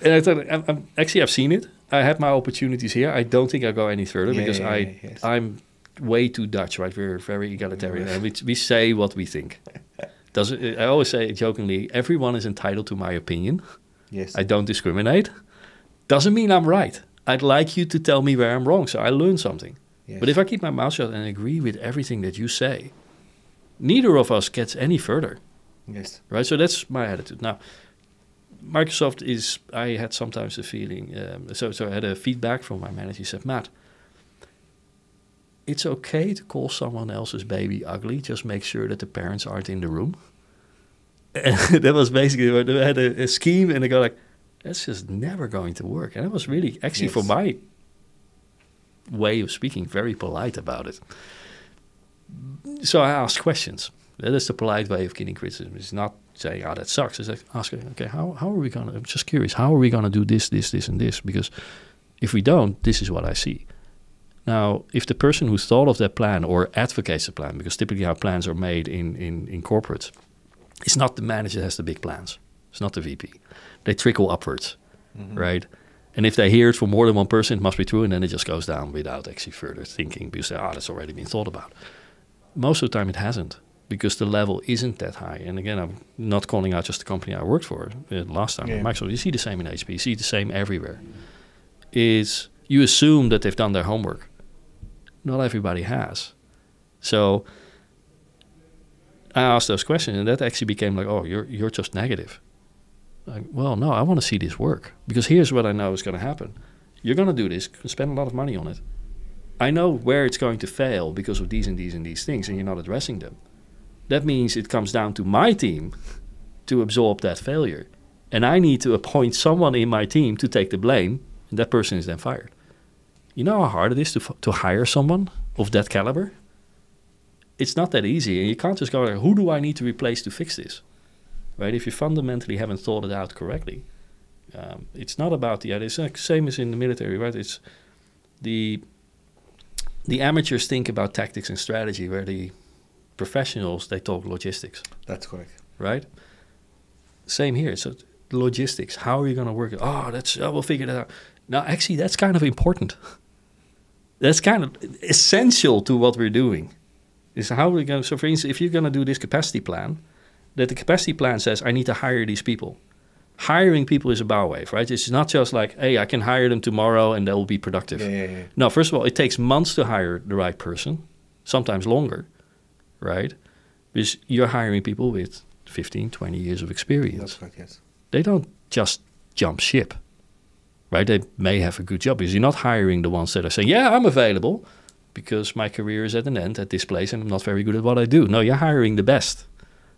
And I thought, I've seen it. I had my opportunities here. I don't think I'll go any further because I'm way too Dutch, right? We're very egalitarian. And we say what we think. I always say jokingly, everyone is entitled to my opinion. Yes. I don't discriminate. Doesn't mean I'm right. I'd like you to tell me where I'm wrong, so I learn something. Yes. But if I keep my mouth shut and agree with everything that you say, neither of us gets any further. Yes. Right? So that's my attitude. Now, Microsoft is, I had sometimes the feeling, so I had a feedback from my manager. He said, Matt, it's okay to call someone else's baby ugly. Just make sure that the parents aren't in the room. And that was basically what they had a scheme, and they go like, that's just never going to work. And I was really, actually, for my way of speaking, very polite about it. So I asked questions. That is the polite way of getting criticism. It's not saying, oh, that sucks. It's like asking, okay, how are we going to, I'm just curious, how are we going to do this, and this? Because if we don't, this is what I see. Now, if the person who thought of that plan or advocates the plan, because typically how plans are made in corporates, it's not the manager that has the big plans. It's not the VP. They trickle upwards, right? And if they hear it from more than one person, it must be true, and then it just goes down without actually further thinking because that's already been thought about. Most of the time it hasn't because the level isn't that high. And again, I'm not calling out just the company I worked for last time. Microsoft, you see the same in HP, you see the same everywhere. Is you assume that they've done their homework. Not everybody has. So I asked those questions, and that actually became like, oh, you're just negative. Like, well, no, I want to see this work because here's what I know is going to happen. You're going to do this, spend a lot of money on it. I know where it's going to fail because of these and these and these things, and you're not addressing them. That means it comes down to my team to absorb that failure. And I need to appoint someone in my team to take the blame, and that person is then fired. You know how hard it is to hire someone of that caliber? It's not that easy, and you can't just go, who do I need to replace to fix this? Right? If you fundamentally haven't thought it out correctly, it's not about it's like same as in the military, right? It's the amateurs think about tactics and strategy, where the professionals, they talk logistics. That's correct. Right? Same here. So logistics, how are you going to work it? We'll figure that out. Now, actually, that's kind of important. That's kind of essential to what we're doing. Is how we're going. So, for instance, if you're going to do this capacity plan, that the capacity plan says, I need to hire these people. Hiring people is a bow wave, right? It's not just like, hey, I can hire them tomorrow and they'll be productive. Yeah. No, first of all, it takes months to hire the right person, sometimes longer, right? Because you're hiring people with 15, 20 years of experience. That's right, yes. They don't just jump ship, right? They may have a good job because you're not hiring the ones that are saying, yeah, I'm available because my career is at an end at this place and I'm not very good at what I do. No, you're hiring the best.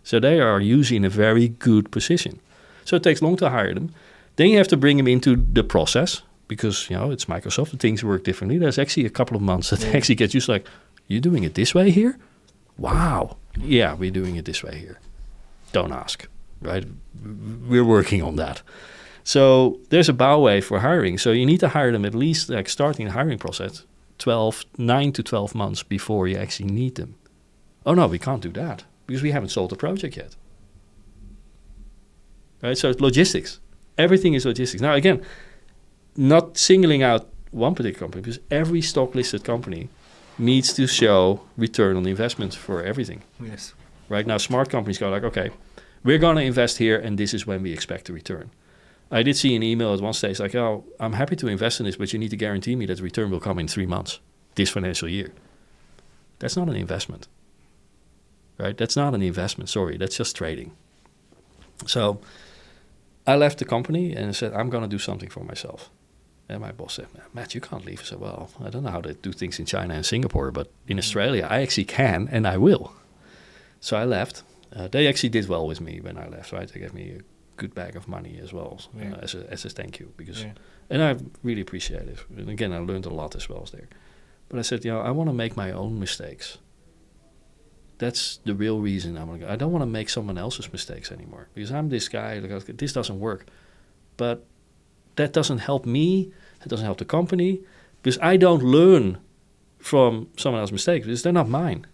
So they are usually in a very good position. So it takes long to hire them. Then you have to bring them into the process because, it's Microsoft. The things work differently. There's actually a couple of months that they actually get used to like, you're doing it this way here? Wow. Yeah, we're doing it this way here. Don't ask, right? We're working on that. So there's a bow wave for hiring. So you need to hire them at least like starting the hiring process 9 to 12 months before you actually need them. Oh, no, we can't do that because we haven't sold the project yet. Right? So it's logistics. Everything is logistics. Now, again, not singling out one particular company because every stock-listed company needs to show return on investment for everything. Yes. Right now, smart companies go like, okay, we're going to invest here and this is when we expect a return. I did see an email at one stage like, oh, I'm happy to invest in this, but you need to guarantee me that the return will come in 3 months. this financial year. That's not an investment, right? That's not an investment. Sorry, that's just trading. So I left the company and said, I'm going to do something for myself. And my boss said, Matt, you can't leave. I said, well, I don't know how to do things in China and Singapore, but in Australia, I actually can, and I will. So I left. They actually did well with me when I left, right? They gave me a good bag of money as well, as a thank you. And I really appreciate it. And again, I learned a lot as well as there. But I said, I want to make my own mistakes. That's the real reason I'm going to go. I don't want to make someone else's mistakes anymore. Because I'm this guy, like, this doesn't work. But that doesn't help me. It doesn't help the company. Because I don't learn from someone else's mistakes. Because they're not mine.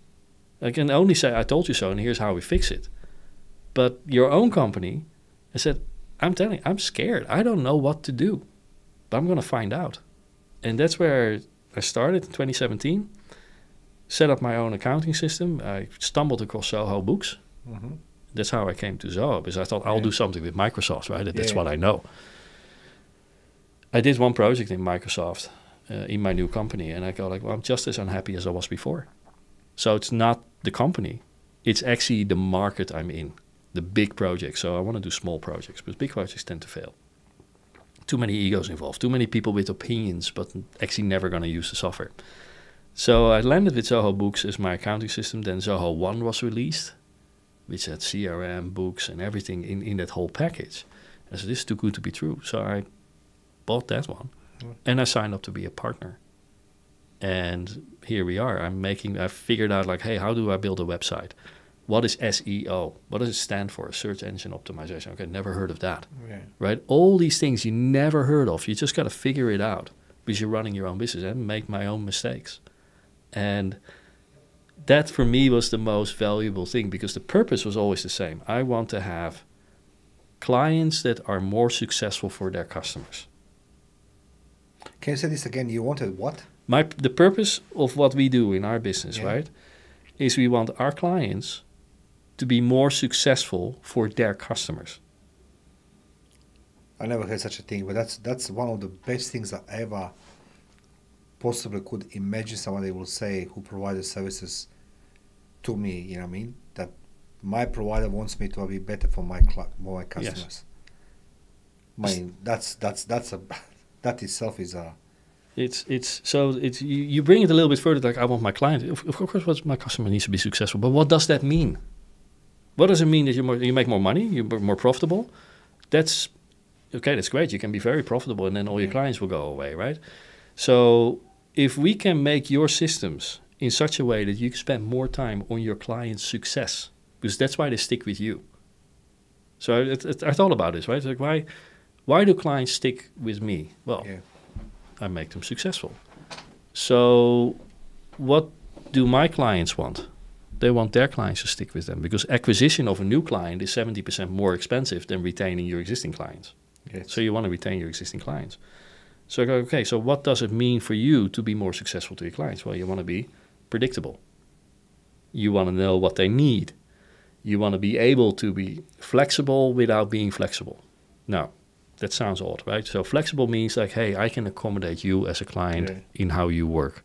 I can only say, I told you so, and here's how we fix it. But your own company, I said, I'm telling you, I'm scared. I don't know what to do. But I'm going to find out. And that's where I started in 2017. Set up my own accounting system. I stumbled across Zoho Books. Mm-hmm. That's how I came to Zoho, because I thought I'll do something with Microsoft, right? That's what I know. I did one project in Microsoft in my new company, and I go like, well, I'm just as unhappy as I was before. So it's not the company. It's actually the market I'm in, the big projects. So I want to do small projects, but big projects tend to fail. Too many egos involved, too many people with opinions, but actually never going to use the software. So I landed with Zoho Books as my accounting system. Then Zoho One was released, which had CRM, books, and everything in that whole package. And I said, this is too good to be true. So I bought that one, and I signed up to be a partner. And here we are. I figured out, like, hey, how do I build a website? What is SEO? What does it stand for? Search engine optimization. Okay, never heard of that. Okay. Right? All these things you never heard of. You just got to figure it out because you're running your own business and make my own mistakes. And that for me was the most valuable thing, because the purpose was always the same. I want to have clients that are more successful for their customers. Can you say this again? You wanted what? The purpose of what we do in our business, right, is we want our clients to be more successful for their customers. I never heard such a thing, but that's one of the best things I ever possibly could imagine somebody will say who provided services to me, you know what I mean? That my provider wants me to be better for my customers. Yes. I mean, that itself is a... You bring it a little bit further, like I want my client, of course my customer needs to be successful, but what does that mean? What does it mean that you make more money, you're more profitable? That's great, you can be very profitable and then all your clients will go away, right? So if we can make your systems in such a way that you can spend more time on your client's success, because that's why they stick with you. So I thought about this, right? Like why do clients stick with me? Well, I make them successful. So what do my clients want? They want their clients to stick with them, because acquisition of a new client is 70% more expensive than retaining your existing clients. Yes. So you want to retain your existing clients. So I go, okay, so what does it mean for you to be more successful to your clients? Well, you want to be predictable. You want to know what they need. You want to be able to be flexible without being flexible. Now, that sounds odd, right? So flexible means like, hey, I can accommodate you as a client in how you work.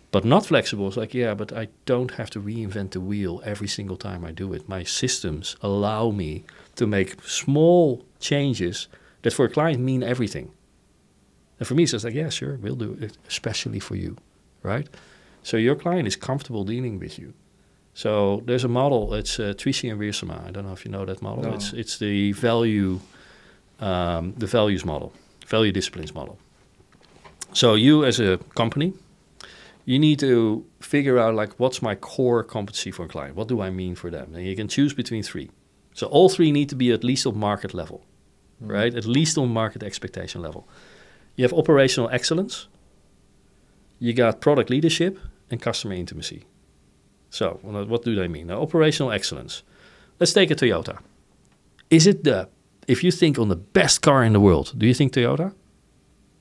But not flexible is like, but I don't have to reinvent the wheel every single time I do it. My systems allow me to make small changes that for a client mean everything. And for me, it's just like, yeah, sure, we'll do it, especially for you, right? So your client is comfortable dealing with you. So there's a model, it's Trici and Wiersema. I don't know if you know that model. No. It's the values model, value disciplines model. So you as a company, you need to figure out like, what's my core competency for a client? What do I mean for them? And you can choose between three. So all three need to be at least on market level, right? At least on market expectation level. You have operational excellence, you got product leadership, and customer intimacy. So what do they mean? Now, operational excellence. Let's take a Toyota. If you think on the best car in the world, do you think Toyota?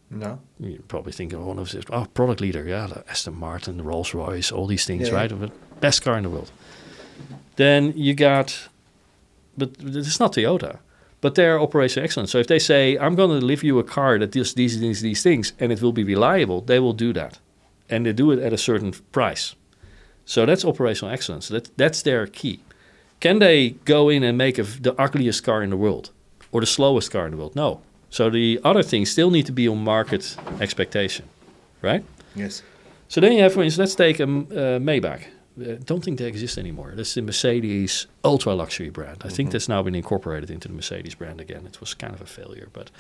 No. You probably think of one of these, product leader, the Aston Martin, Rolls Royce, all these things, right? Best car in the world. Then you got, but it's not Toyota, but they're operational excellence. So if they say, I'm going to deliver you a car that does these things, and it will be reliable, they will do that. and they do it at a certain price. So that's operational excellence. That's their key. Can they go in and make the ugliest car in the world or the slowest car in the world? No. So the other things still need to be on market expectation, right? Yes. So then you have, for instance, let's take a Maybach. Don't think they exist anymore. That's the Mercedes ultra luxury brand. I think that's now been incorporated into the Mercedes brand again. It was kind of a failure, but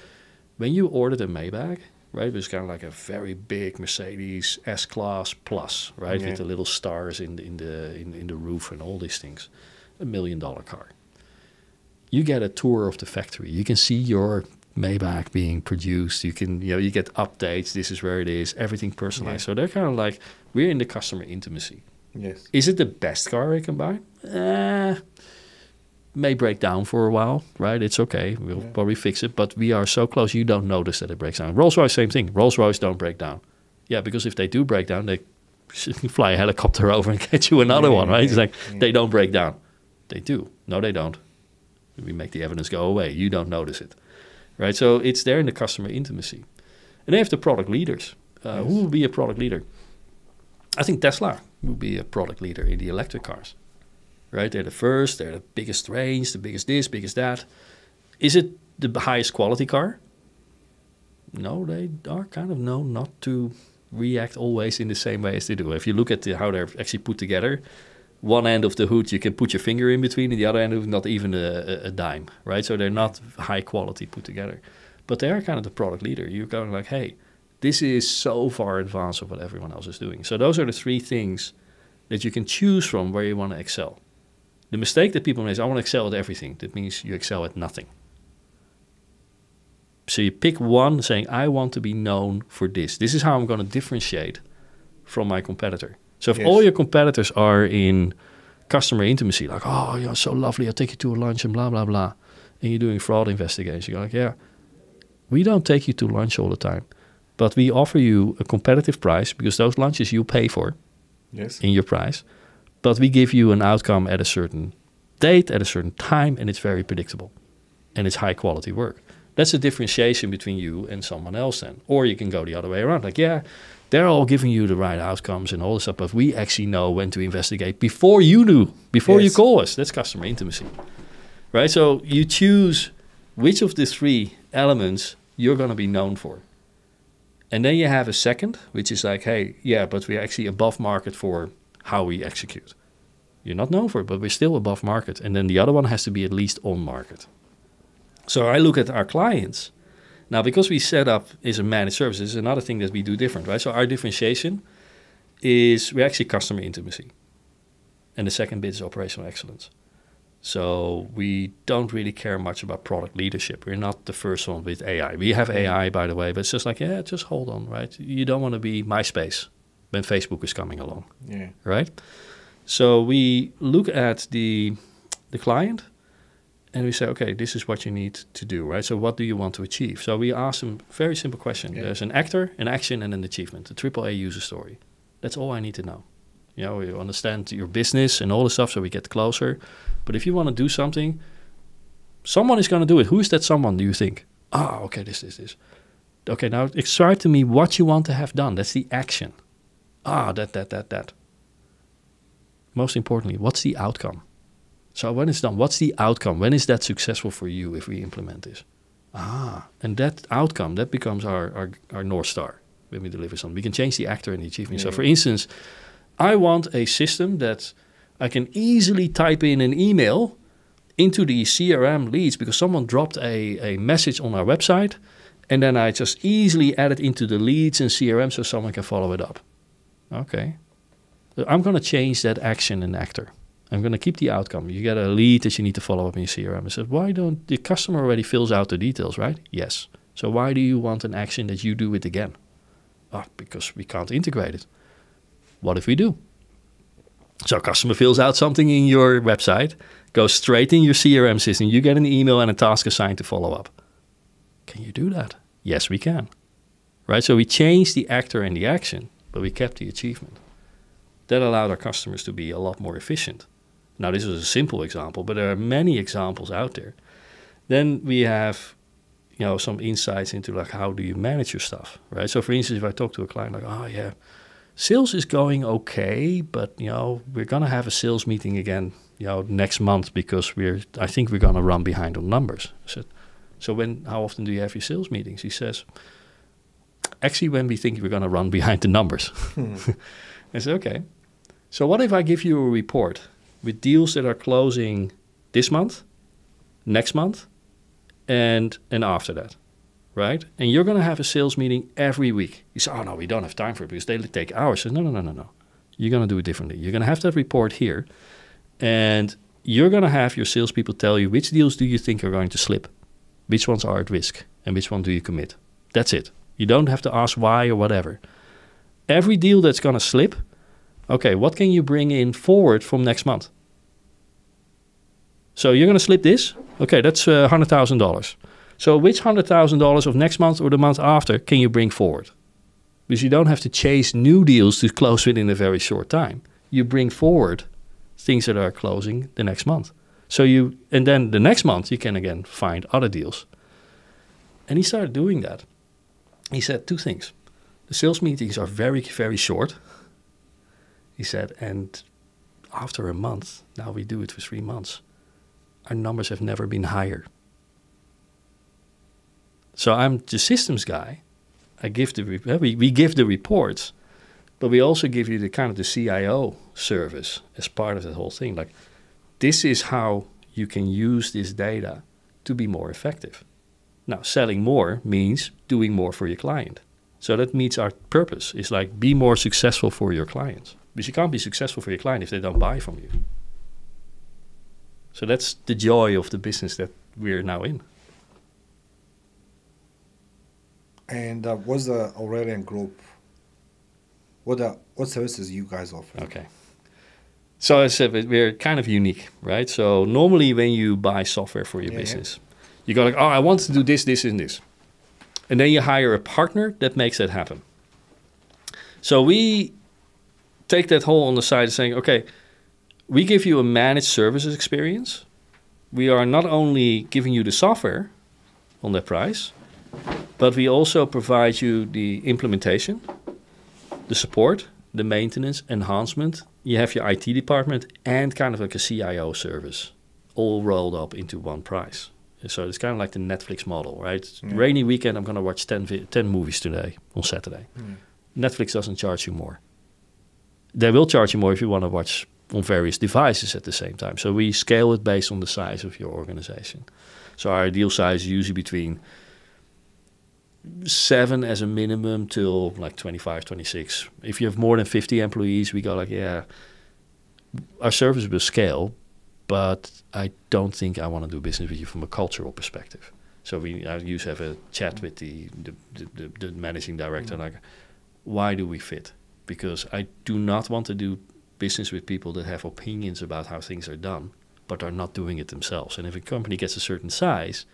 when you ordered a Maybach, right, it was kind of like a very big Mercedes S-Class Plus, right, with the little stars in the roof and all these things. $1 million car. You get a tour of the factory. You can see your Maybach being produced. You can, you get updates. This is where it is. Everything personalized. So they're kind of like, we're in the customer intimacy. Yes. Is it the best car I can buy? May break down for a while, right? It's okay. We'll probably fix it. But we are so close, you don't notice that it breaks down. Rolls-Royce, same thing. Rolls-Royce don't break down. Yeah, because if they do break down, they fly a helicopter over and get you another one, right? It's like, they don't break down. They do. No, they don't. We make the evidence go away. You don't notice it, right? So it's there in the customer intimacy. And they have the product leaders. Who will be a product leader? I think Tesla will be a product leader in the electric cars, right? They're the first, they're the biggest range, the biggest this, biggest that. Is it the highest quality car? No, they are kind of known not to react always in the same way as they do. If you look at how they're actually put together, one end of the hood you can put your finger in between, and the other end of not even a dime, right? So they're not high quality put together. But they are kind of the product leader. You're going like, hey, this is so far advanced of what everyone else is doing. So those are the three things that you can choose from where you want to excel. The mistake that people make is, I want to excel at everything. That means you excel at nothing. So you pick one saying, I want to be known for this. This is how I'm going to differentiate from my competitor. So if all your competitors are in customer intimacy, like, oh, you're so lovely, I'll take you to a lunch and blah, blah, blah, and you're doing fraud investigation, you're like, yeah, we don't take you to lunch all the time. But we offer you a competitive price because those lunches you pay for in your price. But we give you an outcome at a certain date, at a certain time, and it's very predictable. And it's high quality work. That's a differentiation between you and someone else then. Or you can go the other way around. Like, yeah, they're all giving you the right outcomes and all this stuff, but we actually know when to investigate before you do, before you call us. That's customer intimacy, right? So you choose which of the three elements you're going to be known for. And then you have a second, which is like, hey, yeah, but we're actually above market for how we execute. You're not known for it, but we're still above market. And then the other one has to be at least on market. So I look at our clients. Now, because we set up is a managed service, is another thing that we do different, right? So our differentiation is we're actually customer intimacy. And the second bit is operational excellence. So we don't really care much about product leadership. We're not the first one with AI. We have AI, by the way, but it's just like, yeah, just hold on, right? You don't want to be MySpace when Facebook is coming along, right? So we look at the client and we say, okay, this is what you need to do, right? So what do you want to achieve? So we ask them a very simple question. There's an actor, an action, and an achievement, a AAA user story. That's all I need to know. You understand your business and all the stuff, so we get closer. But if you want to do something, someone is going to do it. Who is that someone, do you think? Okay, this. Okay, now describe to me what you want to have done. That's the action. That. Most importantly, what's the outcome? So when it's done, what's the outcome? When is that successful for you if we implement this? And that outcome, that becomes our North Star when we deliver something. We can change the actor and the achievement. So for instance, I want a system that I can easily type in an email into the CRM leads because someone dropped a message on our website, and then I just easily add it into the leads and CRM so someone can follow it up. Okay. So I'm going to change that action and actor. I'm going to keep the outcome. You get a lead that you need to follow up in your CRM. I said, why don't the customer already fills out the details, right? Yes. So why do you want an action that you do it again? Because we can't integrate it. What if we do? So a customer fills out something in your website, goes straight in your CRM system. You get an email and a task assigned to follow up. Can you do that? Yes, we can. Right? So we changed the actor and the action, but we kept the achievement. That allowed our customers to be a lot more efficient. Now, this is a simple example, but there are many examples out there. Then we have, some insights into like how do you manage your stuff, right? So, for instance, if I talk to a client like, sales is going okay, but we're gonna have a sales meeting again, next month because I think we're gonna run behind on numbers. I said, so how often do you have your sales meetings? He says, actually, when we think we're gonna run behind the numbers. I said, okay. So what if I give you a report with deals that are closing this month, next month, and after that, right? And you're going to have a sales meeting every week. He said, oh, no, we don't have time for it because they take hours. I said, no. You're going to do it differently. You're going to have that report here, and you're going to have your salespeople tell you which deals do you think are going to slip, which ones are at risk, and which one do you commit. That's it. You don't have to ask why or whatever. Every deal that's going to slip, okay, what can you bring in forward from next month? So you're going to slip this? Okay, that's $100,000. So which $100,000 of next month or the month after can you bring forward? Because you don't have to chase new deals to close within a very short time. You bring forward things that are closing the next month. And then the next month you can again find other deals. And he started doing that. He said two things. The sales meetings are very, very short. He said, and after a month, now we do it for 3 months, our numbers have never been higher. So I'm the systems guy. We give the reports, but we also give you the kind of the CIO service as part of the whole thing. Like, this is how you can use this data to be more effective. Now, selling more means doing more for your client. So that meets our purpose. It's like, be more successful for your clients. Because you can't be successful for your client if they don't buy from you. So that's the joy of the business that we're now in. And what's the Aurelian Group? What services you guys offer? Okay. So I said we're kind of unique, right? So normally when you buy software for your business, you go like, oh, I want to do this, this, and this. And then you hire a partner that makes that happen. So we take that whole on the side saying, okay, we give you a managed services experience. We are not only giving you the software on that price, but we also provide you the implementation, the support, the maintenance, enhancement. You have your IT department and kind of like a CIO service all rolled up into one price. So it's kind of like the Netflix model, right? Rainy weekend, I'm going to watch 10 movies today on Saturday. Netflix doesn't charge you more. They will charge you more if you want to watch on various devices at the same time. So we scale it based on the size of your organization. So our deal size is usually between 7 as a minimum till like 25, 26. If you have more than 50 employees, we go like, yeah, our service will scale, but I don't think I want to do business with you from a cultural perspective. So I used to have a chat with the managing director, like, why do we fit? Because I do not want to do business with people that have opinions about how things are done, but are not doing it themselves. And if a company gets a certain size,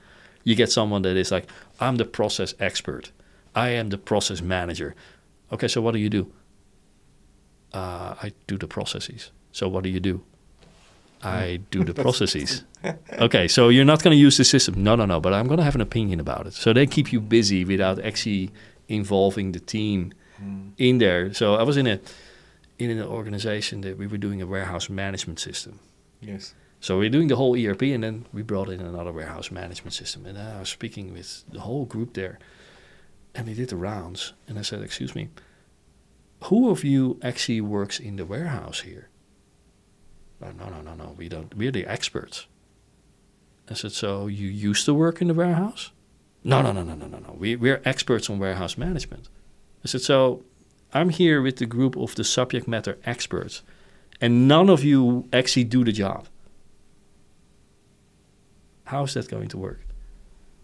you get someone that is like, I'm the process expert. I am the process manager. Okay, so what do you do? I do the processes. So what do you do? I do the processes. Okay, so you're not going to use the system. No, but I'm going to have an opinion about it. So they keep you busy without actually involving the team in there. So I was in an organization that we were doing a warehouse management system. Yes. So we're doing the whole ERP, and then we brought in another warehouse management system. And I was speaking with the whole group there, and we did the rounds. And I said, excuse me, who of you actually works in the warehouse here? No, we don't. We're the experts. I said, so you used to work in the warehouse? No. We're experts on warehouse management. I said, so I'm here with the group of the subject matter experts, and none of you actually do the job. How is that going to work?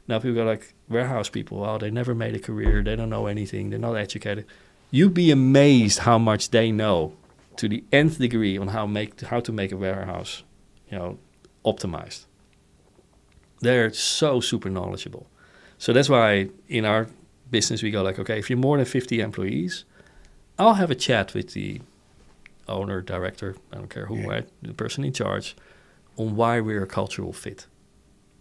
Now people go like, warehouse people, oh, they never made a career, they don't know anything, they're not educated. You'd be amazed how much they know to the nth degree on how to make a warehouse, optimized. They're so super knowledgeable. So that's why in our business we go like, okay, if you're more than 50 employees, I'll have a chat with the owner, director, I don't care who, right? The person in charge, on why we're a cultural fit.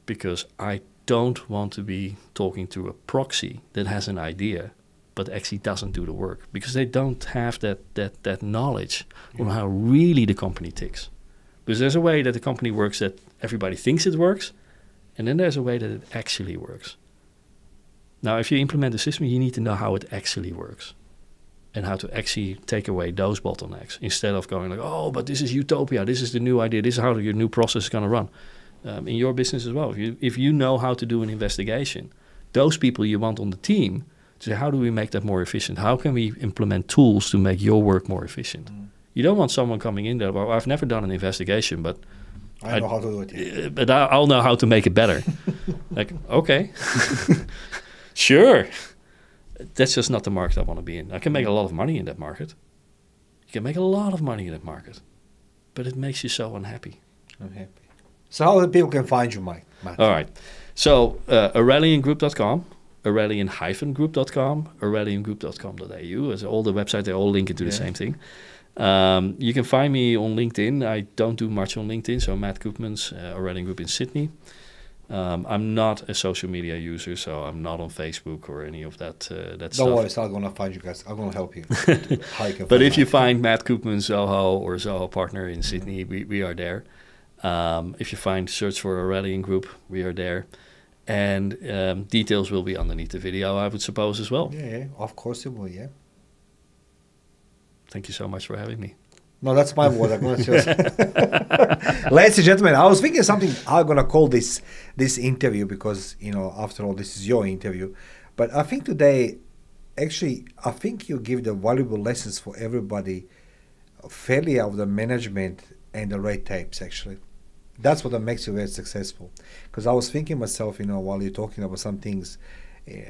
Because I don't want to be talking to a proxy that has an idea but actually doesn't do the work because they don't have that knowledge on how really the company ticks. Because there's a way that the company works that everybody thinks it works, and then there's a way that it actually works. Now, if you implement a system, you need to know how it actually works and how to actually take away those bottlenecks instead of going like, oh, but this is utopia, this is the new idea, this is how your new process is going to run. In your business as well. If you know how to do an investigation, those people you want on the team to say, how do we make that more efficient? How can we implement tools to make your work more efficient? You don't want someone coming in there, well, I've never done an investigation, but I know how to do it. Yeah. But I'll know how to make it better. Like, okay, sure. That's just not the market I want to be in. I can make a lot of money in that market. You can make a lot of money in that market, but it makes you so unhappy. Unhappy. So how the people can find you, Matt? All right. So AurelianGroup.com, Aurelian-group.com, AurelianGroup.com.au. As all the websites, they all link into the same thing. You can find me on LinkedIn. I don't do much on LinkedIn, so Matt Koopans, Aurelian Group in Sydney. I'm not a social media user, so I'm not on Facebook or any of that stuff. Don't worry, I'm going to find you guys. I'm going to help you. But if you find Matt Koopman Zoho or Zoho Partner in Sydney, we are there. If you search for Aurelian Group, we are there. And details will be underneath the video, I would suppose, as well. Yeah, of course it will, yeah. Thank you so much for having me. No, that's my word. I'm going to Ladies and gentlemen, I was thinking something I'm going to call this interview because, after all, this is your interview. But I think today, actually, I think you give the valuable lessons for everybody, failure of the management and the red tapes, actually. That's what makes you very successful. Because I was thinking myself, while you're talking about some things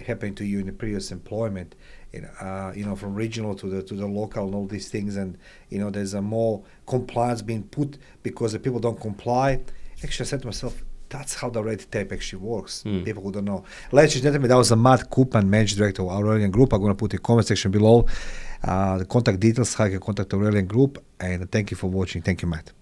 happening to you in the previous employment, from regional to the local and all these things, and there's a more compliance being put because the people don't comply. Actually, I said to myself, that's how the red tape actually works. People who don't know. Ladies and gentlemen, that was Matt Koopans, Managing Director of Aurelian Group. I'm going to put in the comment section below the contact details, how you can contact Aurelian Group. And thank you for watching. Thank you, Matt.